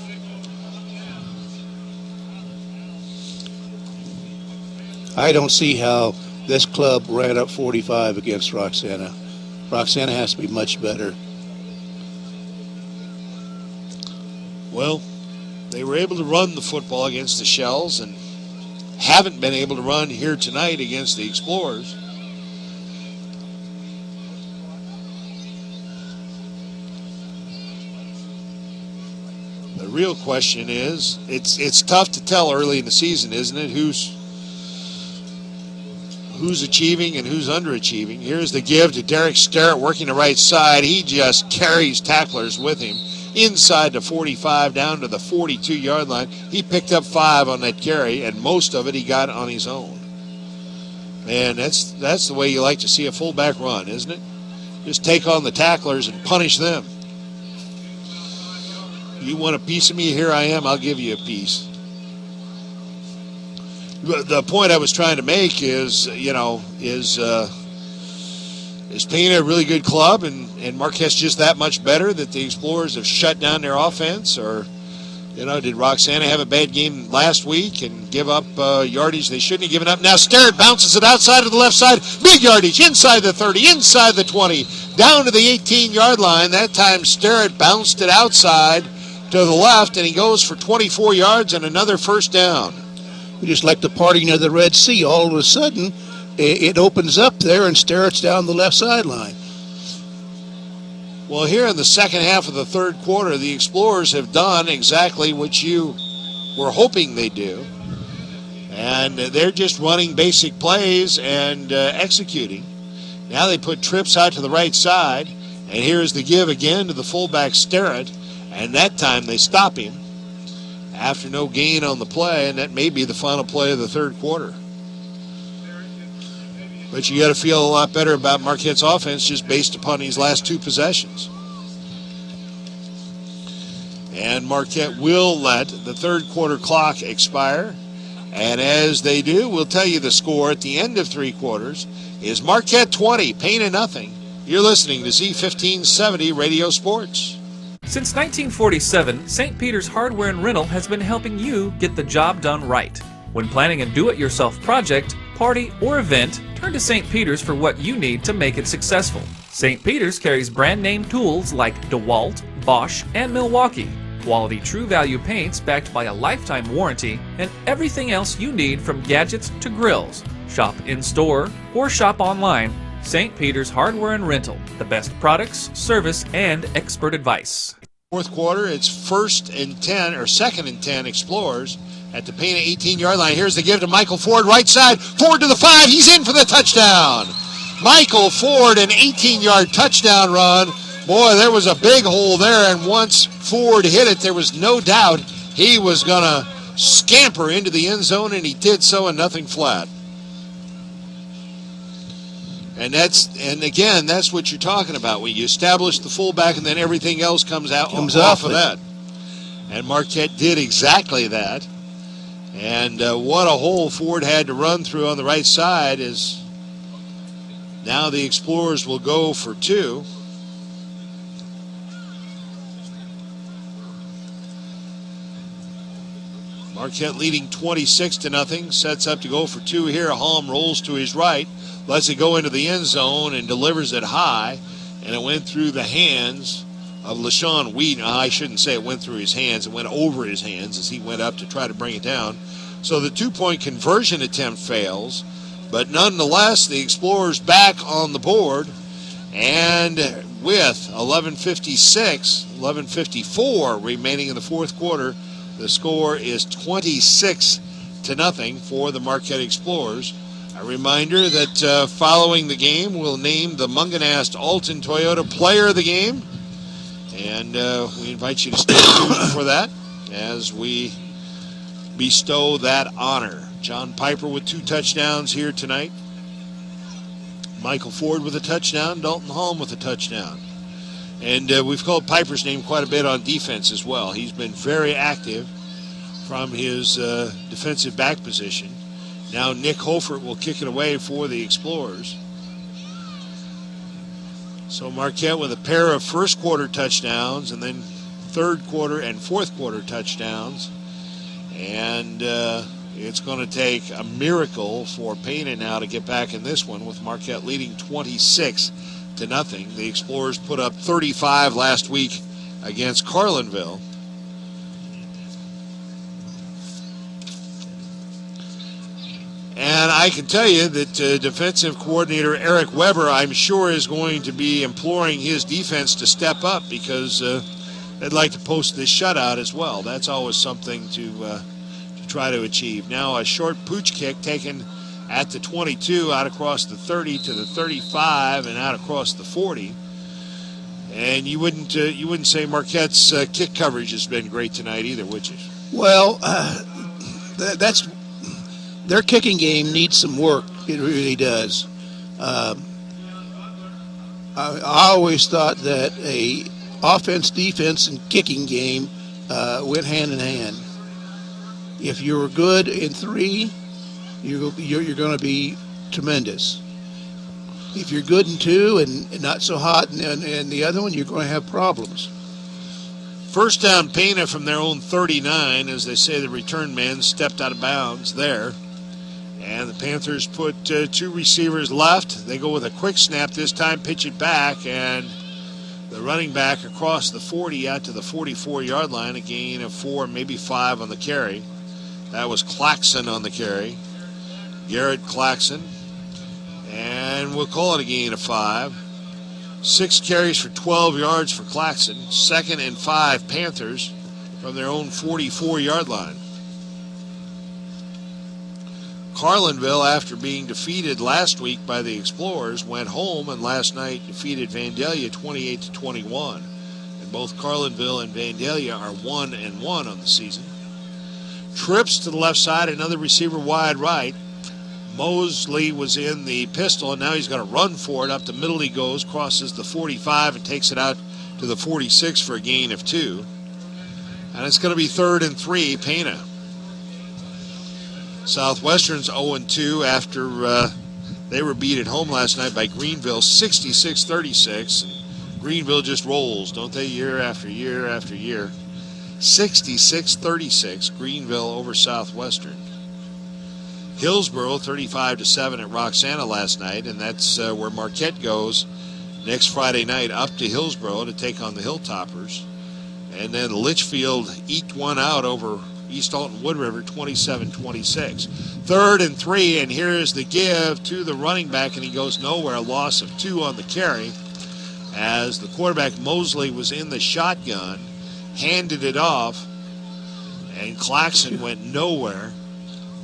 I don't see how this club ran up 45 against Roxana. Roxana has to be much better. Well, they were able to run the football against the Shells and haven't been able to run here tonight against the Explorers. The real question is, it's tough to tell early in the season, isn't it, who's achieving and who's underachieving. Here's the give to Derek Sterrett working the right side. He just carries tacklers with him inside the 45 down to the 42-yard line. He picked up 5 on that carry, and most of it he got on his own. Man, that's the way you like to see a fullback run, isn't it? Just take on the tacklers and punish them. You want a piece of me? Here I am. I'll give you a piece. The point I was trying to make is, is Pana a really good club and Marquette's just that much better that the Explorers have shut down their offense? Or, did Roxana have a bad game last week and give up yardage they shouldn't have given up? Now Sterrett bounces it outside of the left side. Big yardage inside the 30, inside the 20, down to the 18-yard line. That time Sterrett bounced it outside to the left, and he goes for 24 yards and another first down. Just like the parting of the Red Sea, all of a sudden, it opens up there and Sterrett's down the left sideline. Well, here in the second half of the third quarter, the Explorers have done exactly what you were hoping they'd do. And they're just running basic plays and executing. Now they put trips out to the right side. And here's the give again to the fullback Sterrett. And that time they stop him after no gain on the play. And that may be the final play of the third quarter. But you got to feel a lot better about Marquette's offense just based upon these last two possessions. And Marquette will let the third quarter clock expire. And as they do, we'll tell you the score at the end of three quarters is Marquette 20, Pana nothing. You're listening to Z1570 Radio Sports. Since 1947, St. Peter's Hardware and Rental has been helping you get the job done right. When planning a do-it-yourself project, party, or event, turn to St. Peter's for what you need to make it successful. St. Peter's carries brand name tools like DeWalt, Bosch, and Milwaukee, quality True Value paints backed by a lifetime warranty, and everything else you need from gadgets to grills. Shop in-store or shop online. St. Peter's Hardware and Rental, the best products, service, and expert advice. Fourth quarter, it's second and 10 Explorers at the Pana 18-yard line. Here's the give to Michael Ford, right side. Ford to the 5. He's in for the touchdown. Michael Ford, an 18-yard touchdown run. Boy, there was a big hole there, and once Ford hit it, there was no doubt he was going to scamper into the end zone, and he did so, and nothing flat. And again, that's what you're talking about. When you establish the fullback and then everything else comes off of that. And Marquette did exactly that. And what a hole Ford had to run through on the right side is now the Explorers will go for two. Marquette leading 26-0, sets up to go for two here. Holm rolls to his right, lets it go into the end zone and delivers it high, and it went through the hands of LaShawn Wheaton. I shouldn't say it went through his hands. It went over his hands as he went up to try to bring it down. So the two-point conversion attempt fails, but nonetheless, the Explorers back on the board, and with 11:54 remaining in the fourth quarter, the score is 26-0 for the Marquette Explorers. A reminder that following the game, we'll name the Munganast Alton Toyota Player of the Game. And we invite you to stay tuned for that as we bestow that honor. John Piper with 2 touchdowns here tonight. Michael Ford with a touchdown. Dalton Holm with a touchdown. And we've called Piper's name quite a bit on defense as well. He's been very active from his defensive back position. Now Nick Holford will kick it away for the Explorers. So Marquette with a pair of first quarter touchdowns and then third quarter and fourth quarter touchdowns. And it's going to take a miracle for Pana now to get back in this one, with Marquette leading 26-0. The Explorers put up 35 last week against Carlinville. And I can tell you that defensive coordinator Eric Weber, I'm sure, is going to be imploring his defense to step up because they'd like to post this shutout as well. That's always something to try to achieve. Now a short pooch kick taken at the 22, out across the 30 to the 35, and out across the 40. And you wouldn't say Marquette's kick coverage has been great tonight either, would you? Well, that's their kicking game needs some work. It really does. I always thought that a offense, defense, and kicking game went hand in hand. If you're good in 3, you're going to be tremendous. If you're good in 2 and not so hot in the other one, you're going to have problems. First down, Pana from their own 39. As they say, the return man stepped out of bounds there. And the Panthers put 2 receivers left. They go with a quick snap this time, pitch it back, and the running back across the 40 out to the 44-yard line, a gain of 4, maybe 5 on the carry. That was Claxon on the carry. Garrett Claxon. And we'll call it a gain of 5. 6 carries for 12 yards for Claxton. 2nd and 5 Panthers from their own 44-yard line. Carlinville, after being defeated last week by the Explorers, went home and last night defeated Vandalia 28-21. And both Carlinville and Vandalia are 1-1 on the season. Trips to the left side, another receiver wide right. Mosley was in the pistol, and now he's going to run for it. Up the middle he goes, crosses the 45 and takes it out to the 46 for a gain of 2. And it's going to be 3rd and 3, Pana. Southwestern's 0-2 after they were beat at home last night by Greenville 66-36. And Greenville just rolls, don't they, year after year after year. 66-36, Greenville over Southwestern. Hillsboro 35-7 at Roxana last night, and that's where Marquette goes next Friday night up to Hillsboro to take on the Hilltoppers. And then Litchfield eked one out over East Alton Wood River 27-26. 3rd and 3, and here is the give to the running back, and he goes nowhere. A loss of 2 on the carry as the quarterback Mosley was in the shotgun, handed it off, and Claxton went nowhere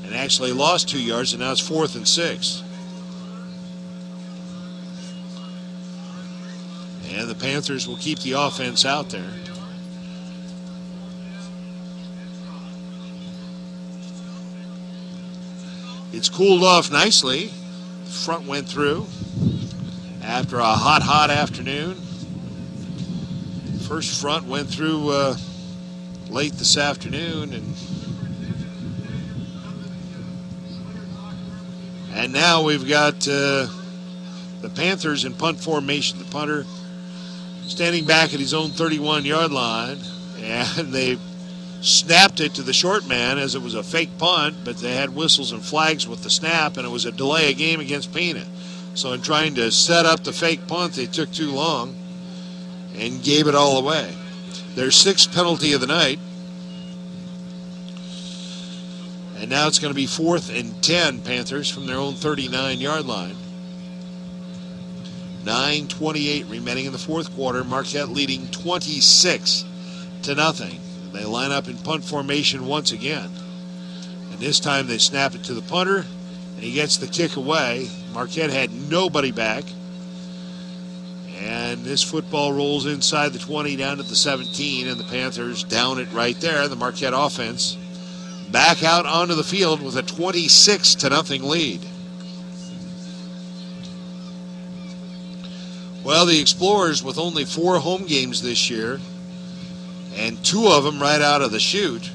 and actually lost 2 yards, and now it's 4th and 6. And the Panthers will keep the offense out there. It's cooled off nicely. The front went through after a hot afternoon. First front went through late this afternoon, and now we've got the Panthers in punt formation. The punter standing back at his own 31-yard line, and they snapped it to the short man as it was a fake punt, but they had whistles and flags with the snap, and it was a delay of game against Pana. So in trying to set up the fake punt, they took too long and gave it all away. Their 6th penalty of the night. And now it's going to be 4th and 10, Panthers, from their own 39-yard line. 9:28 remaining in the fourth quarter. Marquette leading 26-0. They line up in punt formation once again. And this time they snap it to the punter, and he gets the kick away. Marquette had nobody back. And this football rolls inside the 20 down to the 17, and the Panthers down it right there. The Marquette offense back out onto the field with a 26-0 lead. Well, the Explorers, with only 4 home games this year, and 2 of them right out of the chute,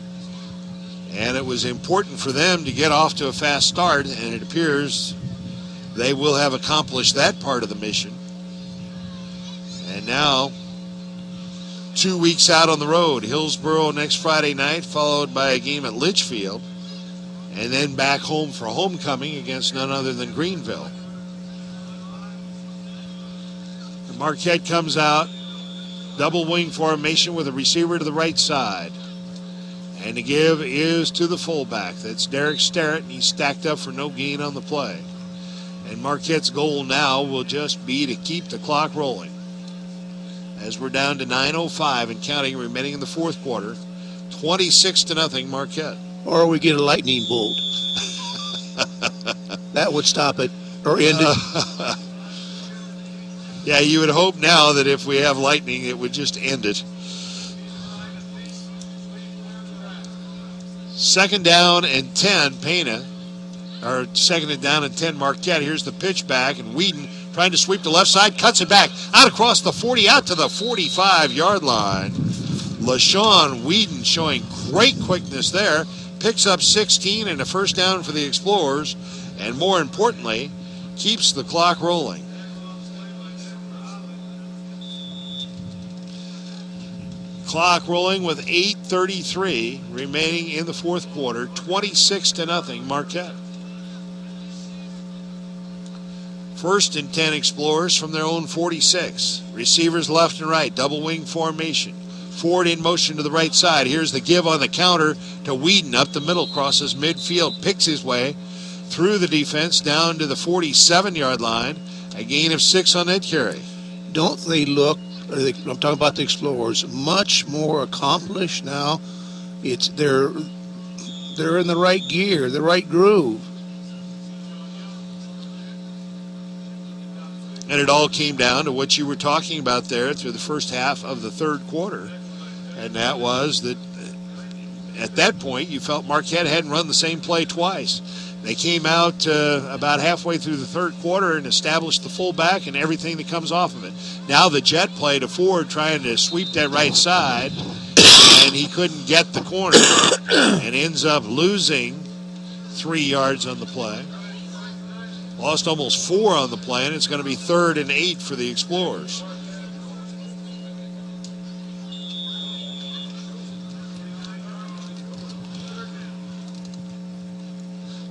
and it was important for them to get off to a fast start, and it appears they will have accomplished that part of the mission. And now, 2 weeks out on the road. Hillsboro next Friday night, followed by a game at Litchfield, and then back home for homecoming against none other than Greenville. The Marquette comes out, double wing formation with a receiver to the right side. And the give is to the fullback. That's Derek Sterrett, and he's stacked up for no gain on the play. And Marquette's goal now will just be to keep the clock rolling. As we're down to 9:05 and counting remaining in the fourth quarter, 26-0 Marquette. Or we get a lightning bolt. That would stop it or end it. Yeah, you would hope now that if we have lightning, it would just end it. 2nd down and 10, Pana. Or 2nd down and 10, Marquette. Here's the pitch back, and Whedon trying to sweep the left side, cuts it back, out across the 40, out to the 45-yard line. LaShawn Whedon showing great quickness there, picks up 16 and a first down for the Explorers, and more importantly, keeps the clock rolling. Clock rolling with 8:33 remaining in the fourth quarter, 26-0 Marquette. 1st and 10 Explorers from their own 46. Receivers left and right, double wing formation. Ford in motion to the right side. Here's the give on the counter to Whedon up the middle, crosses midfield, picks his way through the defense down to the 47-yard line. A gain of 6 on that carry. Don't they look, I'm talking about the Explorers, much more accomplished now? They're in the right gear, the right groove. And it all came down to what you were talking about there through the first half of the third quarter. And that was that at that point you felt Marquette hadn't run the same play twice. They came out about halfway through the third quarter and established the fullback and everything that comes off of it. Now the jet play to Ford trying to sweep that right side, and he couldn't get the corner and ends up losing 3 yards on the play. Lost almost 4 on the play, and it's going to be 3rd and 8 for the Explorers.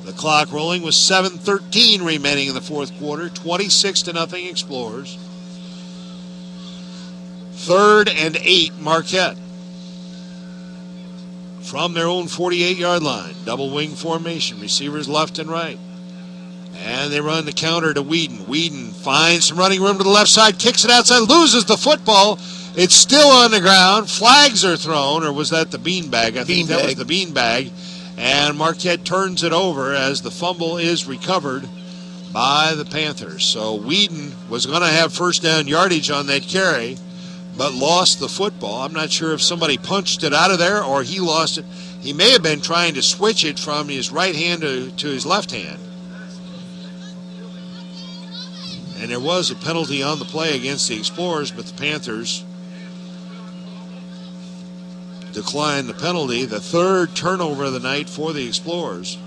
The clock rolling with 7:13 remaining in the fourth quarter. 26-0 Explorers. 3rd and 8 Marquette. From their own 48-yard line. Double wing formation. Receivers left and right. And they run the counter to Whedon. Whedon finds some running room to the left side. Kicks it outside. Loses the football. It's still on the ground. Flags are thrown. Or was that the beanbag? I think that was the beanbag. And Marquette turns it over as the fumble is recovered by the Panthers. So Whedon was going to have first down yardage on that carry, but lost the football. I'm not sure if somebody punched it out of there or he lost it. He may have been trying to switch it from his right hand to his left hand. And there was a penalty on the play against the Explorers, but the Panthers declined the penalty. The 3rd turnover of the night for the Explorers.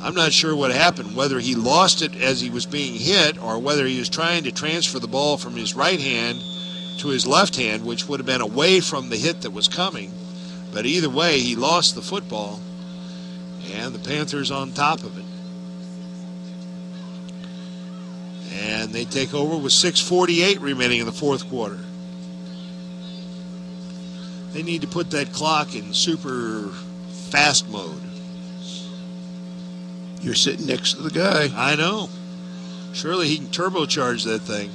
I'm not sure what happened, whether he lost it as he was being hit or whether he was trying to transfer the ball from his right hand to his left hand, which would have been away from the hit that was coming. But either way, he lost the football, and the Panthers on top of it. And they take over with 6:48 remaining in the fourth quarter. They need to put that clock in super fast mode. You're sitting next to the guy. I know. Surely he can turbocharge that thing.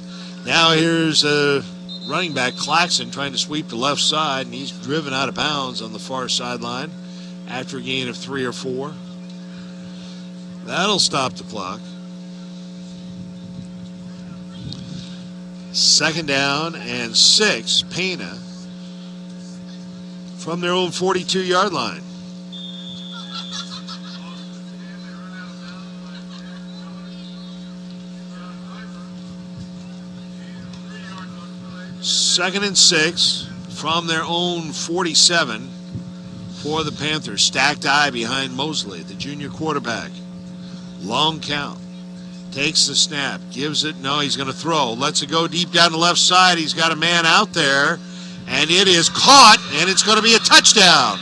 Now here's running back Claxton trying to sweep the left side, and he's driven out of bounds on the far sideline after a gain of 3 or 4. That'll stop the clock. 2nd down and 6, Pana. From their own 42-yard line. Second and 6 from their own 47 for the Panthers. Stacked eye behind Mosley, the junior quarterback. Long count. Takes the snap. Gives it. No, he's going to throw. Lets it go deep down the left side. He's got a man out there. And it is caught, and it's going to be a touchdown.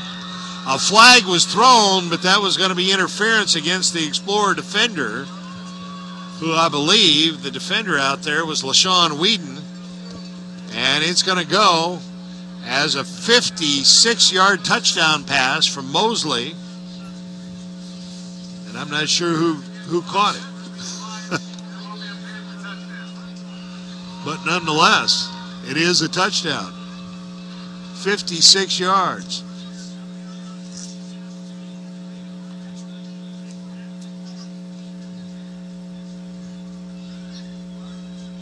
A flag was thrown, but that was going to be interference against the Explorer defender, who I believe the defender out there was LaShawn Whedon. And it's going to go as a 56-yard touchdown pass from Mosley. And I'm not sure who caught it. But nonetheless, it is a touchdown. 56 yards.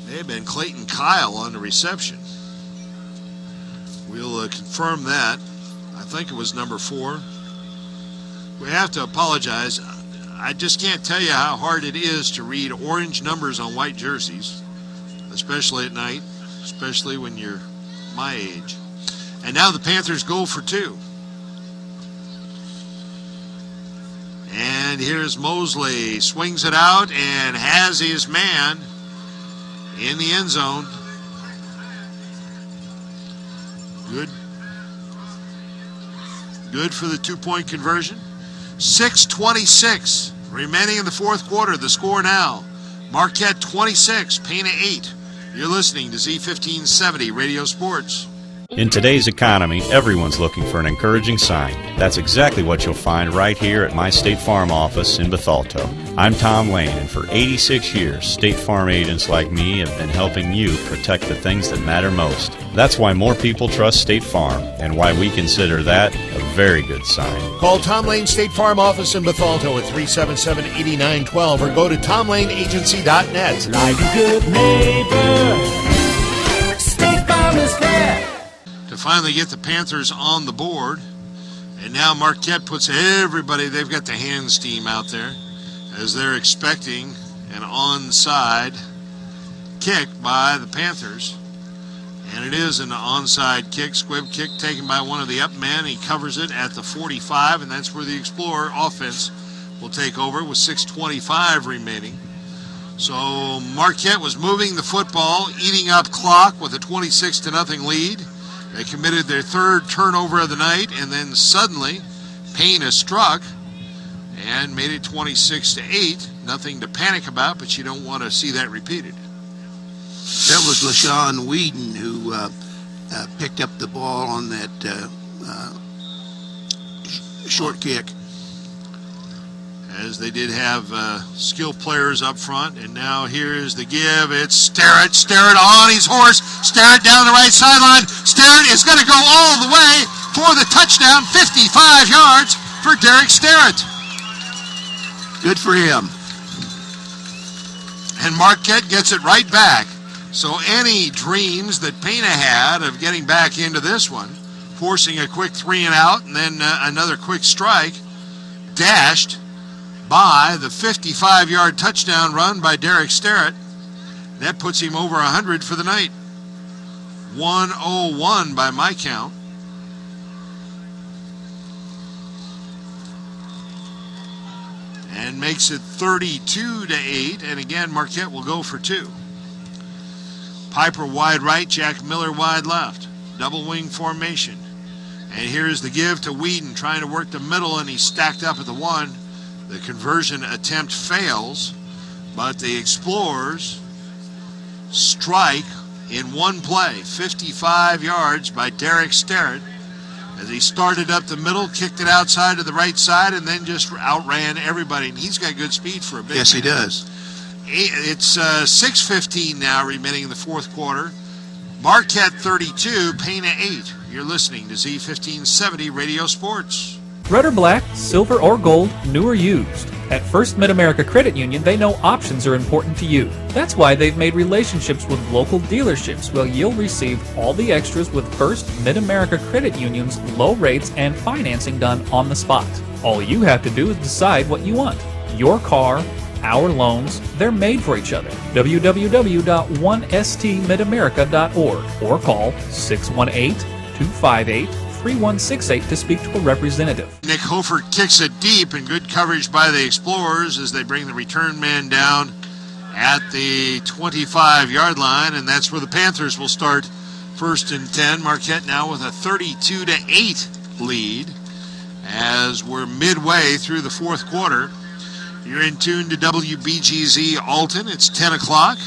May have been Clayton Kyle on the reception. We'll confirm that. I think it was number 4. We have to apologize. I just can't tell you how hard it is to read orange numbers on white jerseys, especially at night, especially when you're my age. And now the Panthers go for 2. And here's Mosley. Swings it out and has his man in the end zone. Good for the 2-point conversion. 6:26 remaining in the fourth quarter. The score now. Marquette 26, Pana 8. You're listening to Z1570 Radio Sports. In today's economy, everyone's looking for an encouraging sign. That's exactly what you'll find right here at my State Farm office in Bethalto. I'm Tom Lane, and for 86 years, State Farm agents like me have been helping you protect the things that matter most. That's why more people trust State Farm, and why we consider that a very good sign. Call Tom Lane State Farm office in Bethalto at 377-8912 or go to tomlaneagency.net. Like a good neighbor, State Farm is there. To finally get the Panthers on the board. And now Marquette puts everybody, they've got the hands team out there as they're expecting an onside kick by the Panthers. And it is an onside kick, squib kick taken by one of the up men. He covers it at the 45, and that's where the Explorer offense will take over with 6:25 remaining. So Marquette was moving the football, eating up clock with a 26-0 lead. They committed their third turnover of the night, and then suddenly Pana struck and made it 26-8. Nothing to panic about, but you don't want to see that repeated. That was LaShawn Whedon who picked up the ball on that short kick. As they did have skilled players up front, and now here's the give. It's Sterrett. Sterrett on his horse. Sterrett down the right sideline. Sterrett is going to go all the way for the touchdown. 55 yards for Derek Sterrett. Good for him. And Marquette gets it right back. So any dreams that Pana had of getting back into this one, forcing a quick 3-and-out and then another quick strike, dashed by the 55-yard touchdown run by Derek Sterrett. That puts him over 100 for the night. 101 by my count. And makes it 32-8. And again, Marquette will go for two. Piper wide right, Jack Miller wide left. Double wing formation. And here's the give to Whedon, trying to work the middle, and he's stacked up at the 1. The conversion attempt fails, but the Explorers strike in one play, 55 yards by Derek Sterrett, as he started up the middle, kicked it outside to the right side, and then just outran everybody. And he's got good speed for a big Yes, man. he does. It's 6:15 now remaining in the fourth quarter. Marquette 32, Pana 8. You're listening to Z1570 Radio Sports. Red or black, silver or gold, new or used. At First Mid-America Credit Union, they know options are important to you. That's why they've made relationships with local dealerships where you'll receive all the extras with First Mid-America Credit Union's low rates and financing done on the spot. All you have to do is decide what you want. Your car, our loans, they're made for each other. www.1stmidamerica.org or call 618-258-3168 to speak to a representative. Nick Hofer kicks it deep, and good coverage by the Explorers as they bring the return man down at the 25-yard line, and that's where the Panthers will start first and 10. Marquette now with a 32-8 lead as we're midway through the fourth quarter. You're in tune to WBGZ Alton. It's 10 o'clock,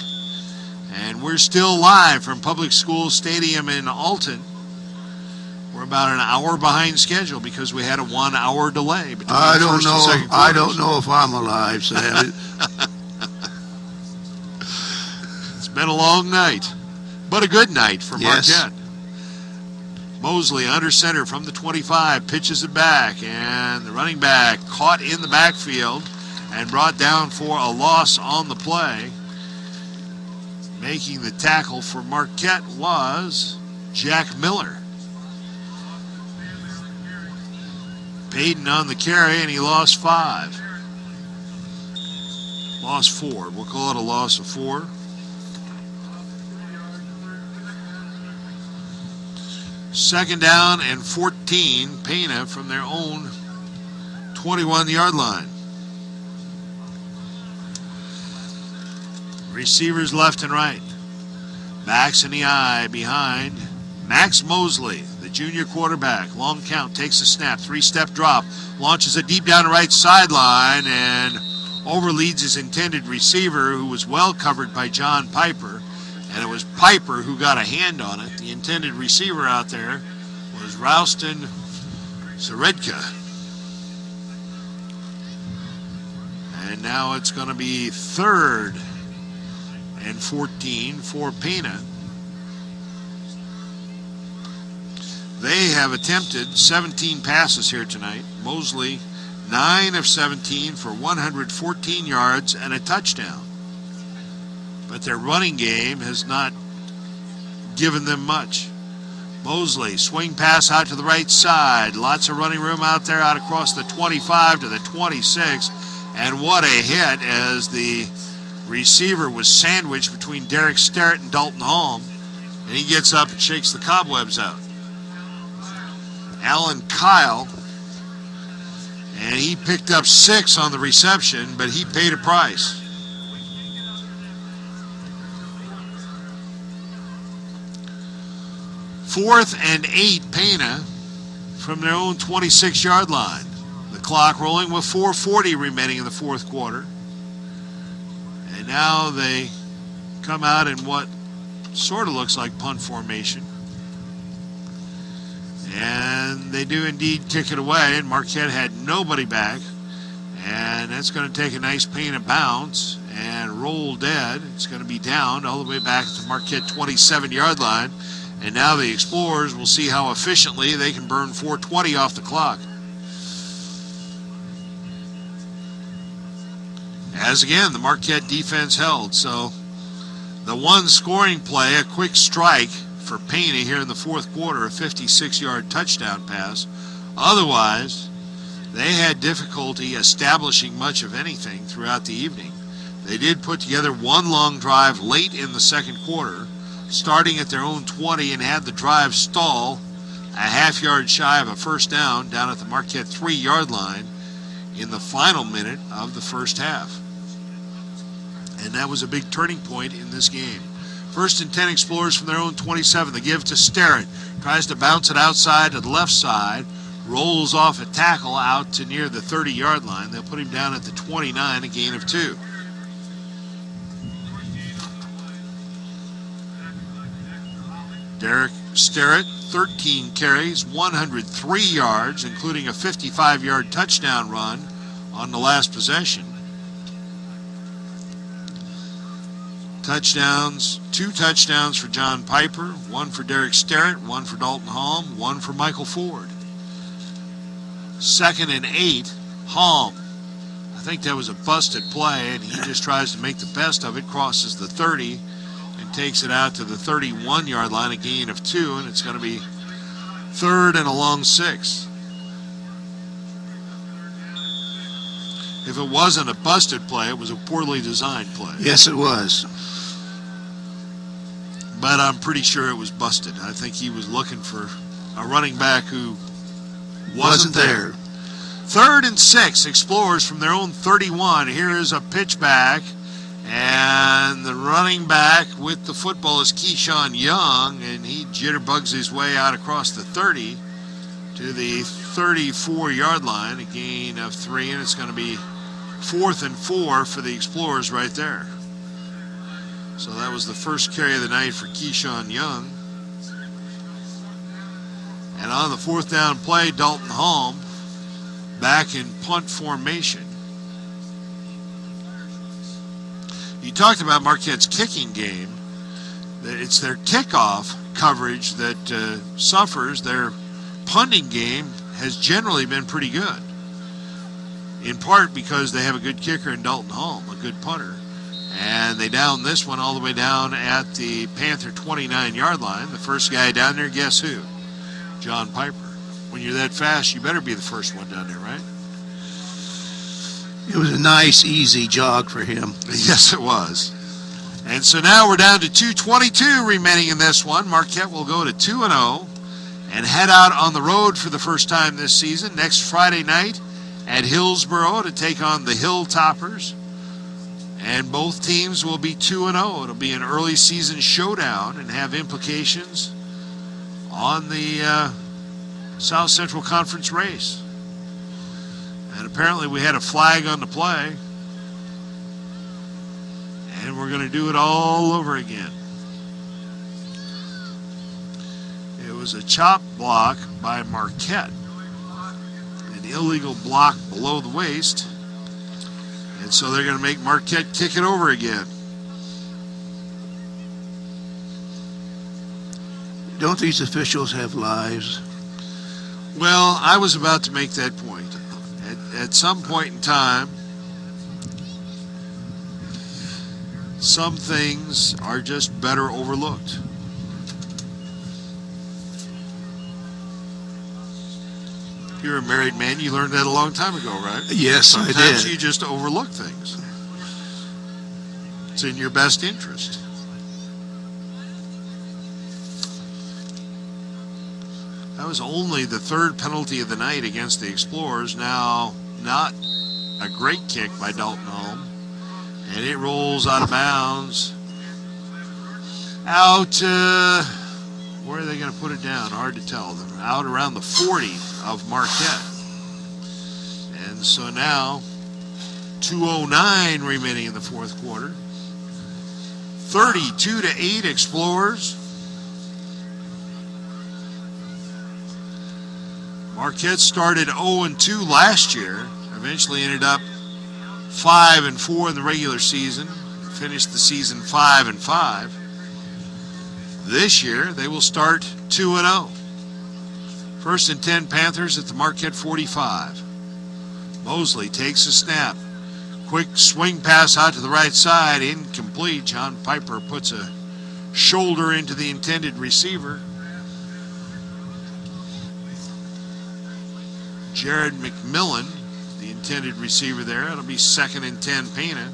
and we're still live from Public School Stadium in Alton. We're about an hour behind schedule because we had a 1 hour delay between I the don't first know. and second I quarters. don't know if I'm alive, Sam. It's been a long night, but a good night for Yes. Marquette. Mosley under center from the 25, pitches it back, and the running back caught in the backfield and brought down for a loss on the play. Making the tackle for Marquette was Jack Miller. Payton on the carry, and he lost 5. Lost 4. We'll call it a loss of 4. Second down and 14. Pana from their own 21-yard line. Receivers left and right. Backs in the eye behind Max Mosley, the junior quarterback. Long count, takes a snap, 3-step drop, launches it deep down the right sideline, and overleads his intended receiver, who was well covered by John Piper. and it was Piper who got a hand on it. The intended receiver out there was Rouston Zaredka. And now it's going to be 3rd and 14 for Pana. They have attempted 17 passes here tonight. Mosley, 9 of 17 for 114 yards and a touchdown. But their running game has not given them much. Mosley, swing pass out to the right side. Lots of running room out there, out across the 25 to the 26. And what a hit as the receiver was sandwiched between Derek Sterrett and Dalton Holm. And he gets up and shakes the cobwebs out. Alan Kyle, and he picked up 6 on the reception, but he paid a price. Fourth and 8, Pana from their own 26-yard line. The clock rolling with 4:40 remaining in the fourth quarter. And now they come out in what sort of looks like punt formation. And they do indeed kick it away, and Marquette had nobody back. And that's going to take a nice Pana bounce and roll dead. It's going to be down all the way back to the Marquette 27-yard line. And now the Explorers will see how efficiently they can burn 4:20 off the clock. As again, the Marquette defense held. So the one scoring play, a quick strike for Pana here in the fourth quarter, a 56-yard touchdown pass. Otherwise, they had difficulty establishing much of anything throughout the evening. They did put together one long drive late in the second quarter, starting at their own 20, and had the drive stall a half-yard shy of a first down at the Marquette 3-yard line in the final minute of the first half. And that was a big turning point in this game. 1st and 10 Explorers from their own 27. The give to Sterrett. Tries to bounce it outside to the left side. Rolls off a tackle out to near the 30-yard line. They'll put him down at the 29, a gain of 2. Derek Sterrett, 13 carries, 103 yards, including a 55-yard touchdown run on the last possession. Touchdowns, 2 touchdowns for John Piper, 1 for Derek Sterrett, 1 for Dalton Holm, 1 for Michael Ford. 2nd and 8, Holm. I think that was a busted play, and he just tries to make the best of it, crosses the 30, and takes it out to the 31-yard line, a gain of 2, and it's going to be 3rd and a long 6. If it wasn't a busted play, it was a poorly designed play. Yes, it was. But I'm pretty sure it was busted. I think he was looking for a running back who wasn't there. 3rd and 6, Explorers from their own 31. Here is a pitch back, and the running back with the football is Keyshawn Young, and he jitterbugs his way out across the 30 to the 34-yard line, a gain of 3, and it's going to be 4th and 4 for the Explorers right there. So that was the first carry of the night for Keyshawn Young. And on the 4th down play, Dalton Holm back in punt formation. You talked about Marquette's kicking game. It's their kickoff coverage that suffers. Their punting game has generally been pretty good, in part because they have a good kicker in Dalton Holm, a good punter. And they down this one all the way down at the Panther 29-yard line. The first guy down there, guess who? John Piper. When you're that fast, you better be the first one down there, right? It was a nice, easy jog for him. Yes, it was. And so now we're down to 2:22 remaining in this one. Marquette will go to 2-0 and head out on the road for the first time this season next Friday night at Hillsboro to take on the Hilltoppers. And both teams will be 2-0. It'll be an early season showdown and have implications on the South Central Conference race. And apparently we had a flag on the play. And we're going to do it all over again. was a chop block by Marquette. An illegal block below the waist. And so they're going to make Marquette kick it over again. Don't these officials have lives? Well, I was about to make that point. At some point in time, some things are just better overlooked. You're a married man. You learned that a long time ago, right? Yes, I did. Sometimes you just overlook things. It's in your best interest. That was only the third penalty of the night against the Explorers. Now, not a great kick by Dalton Holm. And it rolls out of bounds. Out, where are they going to put it down? Hard to tell. They're out around the 40 of Marquette. And so now, 2:09 remaining in the fourth quarter. 32-8 Explorers. Marquette started 0-2 last year. Eventually ended up 5-4 in the regular season. Finished the season 5-5. This year, they will start 2-0. First and 10 Panthers at the Marquette 45. Mosley takes a snap. Quick swing pass out to the right side. Incomplete. John Piper puts a shoulder into the intended receiver. Jared McMillan, the intended receiver there. It'll be second and 10 Pana.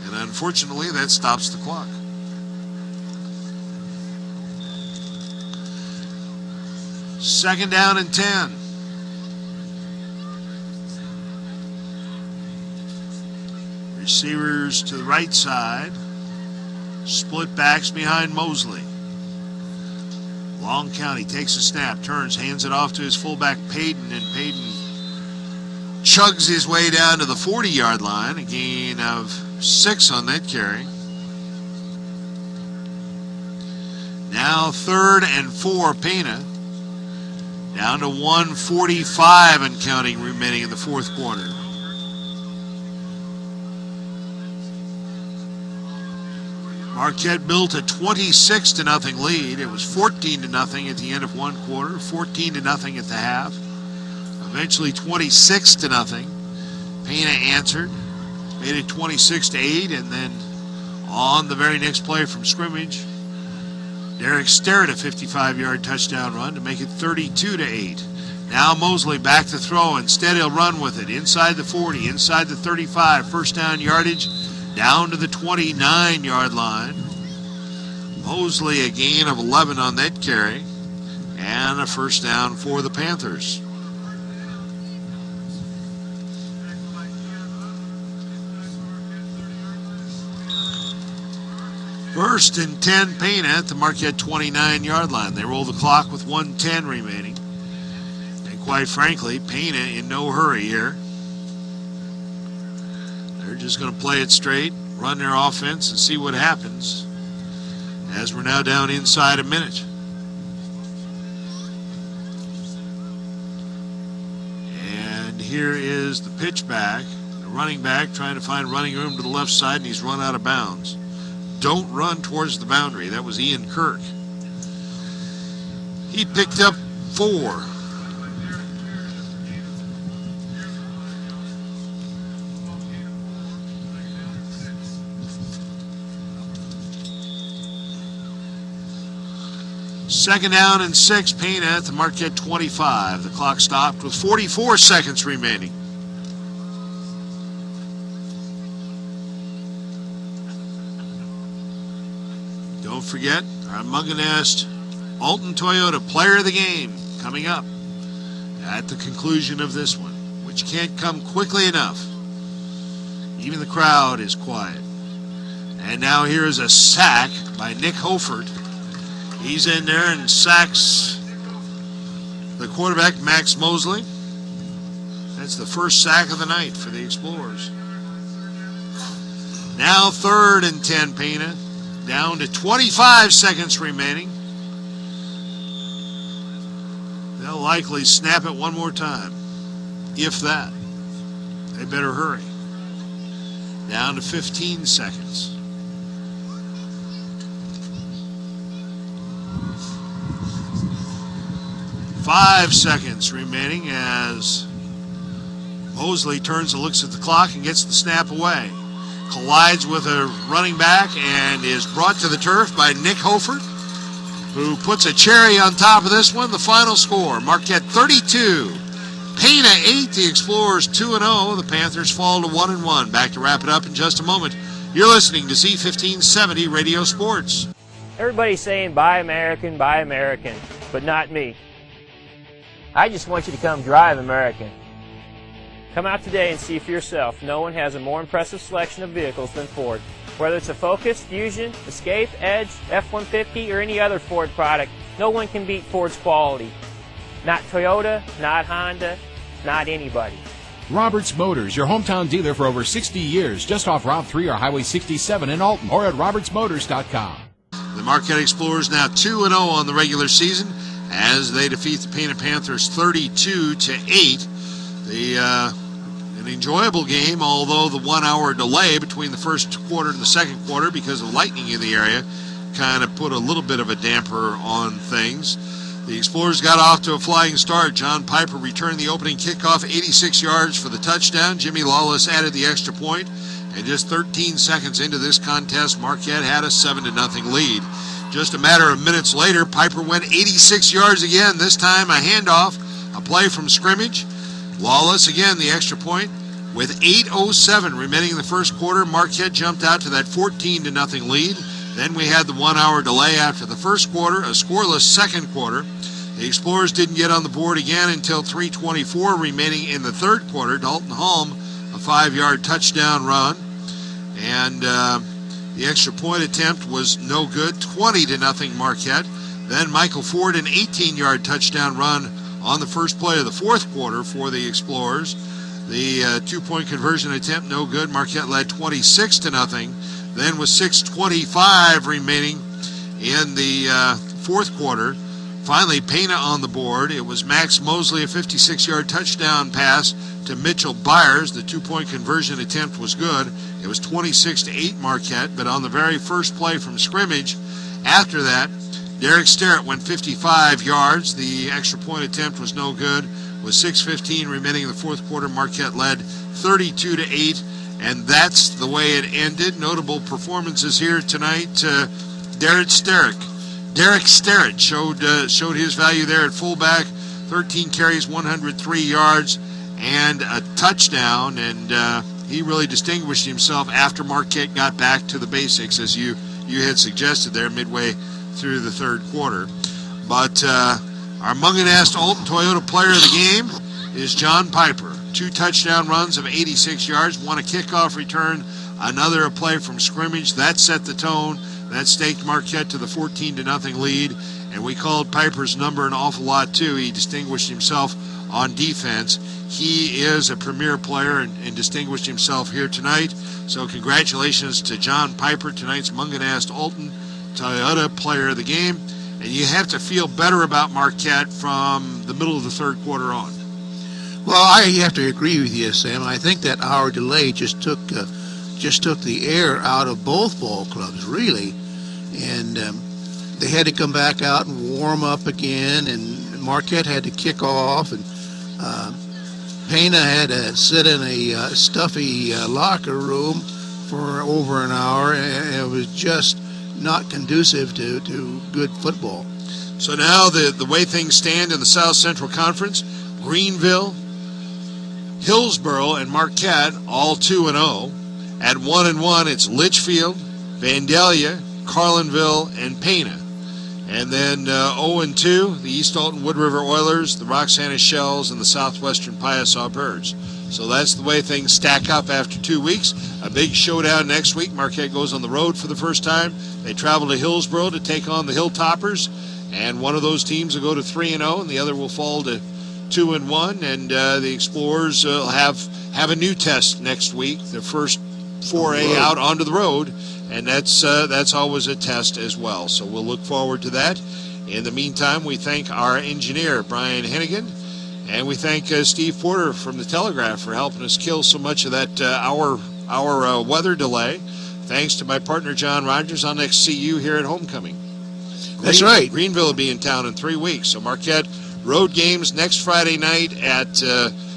And unfortunately, that stops the clock. Second down and 10. Receivers to the right side. Split backs behind Mosley. Long County takes a snap, turns, hands it off to his fullback Payton, and Payton chugs his way down to the 40-yard line. A gain of 6 on that carry. Now 3rd and 4 Pana. Down to 1:45 and counting remaining in the fourth quarter. Marquette built a 26-0 lead. It was 14-0 at the end of one quarter, 14-0 at the half. Eventually 26-0. Pana answered, made it 26-8, and then on the very next play from scrimmage, Derek Sterrett a 55-yard touchdown run to make it 32-8. Now Mosley back to throw. Instead, he'll run with it inside the 40, inside the 35. First down yardage down to the 29-yard line. Mosley a gain of 11 on that carry. And a first down for the Panthers. First and 10 Pana at the Marquette 29-yard line. They roll the clock with 1:10 remaining. And quite frankly, Pana in no hurry here. They're just going to play it straight, run their offense, and see what happens as we're now down inside a minute. And here is the pitch back. The running back trying to find running room to the left side, and he's run out of bounds. Don't run towards the boundary. That was Ian Kirk. He picked up 4. Second down and 6, Pana at the Marquette 25. The clock stopped with 44 seconds remaining. Don't forget, our Munganast Alton Toyota Player of the Game coming up at the conclusion of this one, which can't come quickly enough. Even the crowd is quiet. And now here is a sack by Nick Hofert. He's in there and sacks the quarterback, Max Mosley. That's the first sack of the night for the Explorers. Now 3rd and 10 Pana. Down to 25 seconds remaining. They'll likely snap it one more time, if that. They better hurry. Down to 15 seconds. Five seconds remaining as Mosley turns and looks at the clock and gets the snap away. Collides with a running back and is brought to the turf by Nick Hofert, who puts a cherry on top of this one. The final score, Marquette 32, Pana 8, the Explorers 2-0. The Panthers fall to 1-1. Back to wrap it up in just a moment. You're listening to Z1570 Radio Sports. Everybody's saying buy American, but not me. I just want you to come drive American. Come out today and see for yourself. No one has a more impressive selection of vehicles than Ford. Whether it's a Focus, Fusion, Escape, Edge, F-150, or any other Ford product, no one can beat Ford's quality. Not Toyota, not Honda, not anybody. Roberts Motors, your hometown dealer for over 60 years, just off Route 3 or Highway 67 in Alton, or at RiverBender.com. The Marquette Explorers now 2-0 on the regular season as they defeat the Pana Panthers 32-8. An enjoyable game, although the 1 hour delay between the first quarter and the second quarter because of lightning in the area kind of put a little bit of a damper on things. The Explorers got off to a flying start. John Piper returned the opening kickoff 86 yards for the touchdown. Jimmy Lawless added the extra point, and just 13 seconds into this contest, Marquette had a 7-0 lead. Just a matter of minutes later, Piper went 86 yards again, this time a handoff, a play from scrimmage. Lawless again the extra point. With 8:07 remaining in the first quarter, Marquette jumped out to that 14-0 lead. Then we had the 1 hour delay after the first quarter, a scoreless second quarter. The Explorers didn't get on the board again until 3:24 remaining in the third quarter. Dalton Holm, a 5-yard touchdown run. And the extra point attempt was no good, 20-0 Marquette. Then Michael Ford, an 18-yard touchdown run on the first play of the fourth quarter for the Explorers. The 2-point conversion attempt, no good. Marquette led 26-0. Then with 6:25 remaining in the fourth quarter, finally Pana on the board. It was Max Mosley, a 56-yard touchdown pass to Mitchell Byers. The 2-point conversion attempt was good. It was 26-8 Marquette, but on the very first play from scrimmage, after that, Derek Sterrett went 55 yards. The extra point attempt was no good. With 6:15 remaining in the fourth quarter, Marquette led 32-8, and that's the way it ended. Notable performances here tonight. Derek Sterrett showed his value there at fullback. 13 carries, 103 yards, and a touchdown, and he really distinguished himself after Marquette got back to the basics, as you had suggested there midway through the third quarter. But our Munganast Alton Toyota player of the game is John Piper. 2 touchdown runs of 86 yards, 1 a kickoff return, another a play from scrimmage. That set the tone. That staked Marquette to the 14-0 lead, and we called Piper's number an awful lot too. He distinguished himself on defense. He is a premier player and distinguished himself here tonight. So congratulations to John Piper, tonight's Munganast Alton Toyota player of the game. And you have to feel better about Marquette from the middle of the third quarter on. Well, I have to agree with you, Sam. I think that hour delay just took the air out of both ball clubs, really. And they had to come back out and warm up again, and Marquette had to kick off, and Pana had to sit in a stuffy locker room for over an hour, and it was just not conducive to good football. So now the way things stand in the South Central Conference, Greenville, Hillsboro, and Marquette all 2-0. At 1-1, it's Litchfield, Vandalia, Carlinville, and Pana. And then 0-2, the East Alton Wood River Oilers, the Roxana Shells, and the Southwestern Piasaw Birds. So that's the way things stack up after 2 weeks. A big showdown next week. Marquette goes on the road for the first time. They travel to Hillsboro to take on the Hilltoppers, and one of those teams will go to 3-0, and the other will fall to 2-1. And the Explorers will have a new test next week. Their first foray out onto the road, and that's always a test as well. So we'll look forward to that. In the meantime, we thank our engineer, Brian Hennigan, and we thank Steve Porter from the Telegraph for helping us kill so much of that our weather delay. Thanks to my partner, John Rogers. I'll next see you here at Homecoming. That's right. Greenville will be in town in 3 weeks. So Marquette road games next Friday night at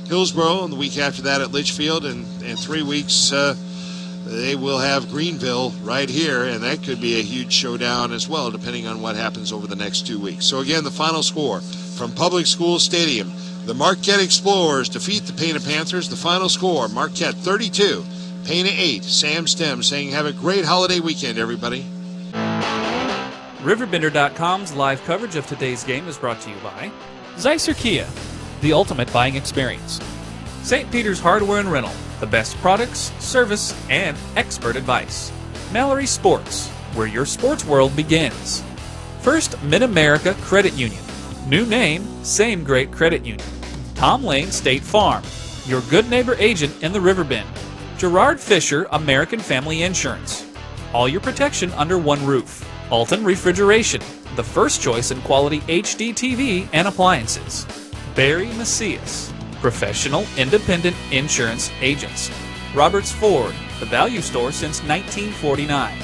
Hillsboro, and the week after that at Litchfield, and 3 weeks they will have Greenville right here, and that could be a huge showdown as well, depending on what happens over the next 2 weeks. So again, the final score from Public School Stadium. The Marquette Explorers defeat the Pana Panthers. The final score, Marquette 32, Pana 8. Sam Stem saying have a great holiday weekend, everybody. RiverBender.com's live coverage of today's game is brought to you by Zeiser Kia, the ultimate buying experience. St. Peter's Hardware and Rental, the best products, service, and expert advice. Mallory Sports, where your sports world begins. First Mid-America Credit Union. New name, same great credit union. Tom Lane State Farm, your good neighbor agent in the River Bend. Gerard Fisher American Family Insurance. All your protection under one roof. Alton Refrigeration, the first choice in quality HD TV and appliances. Barry Macias, professional independent insurance agents. Roberts Ford, the value store since 1949.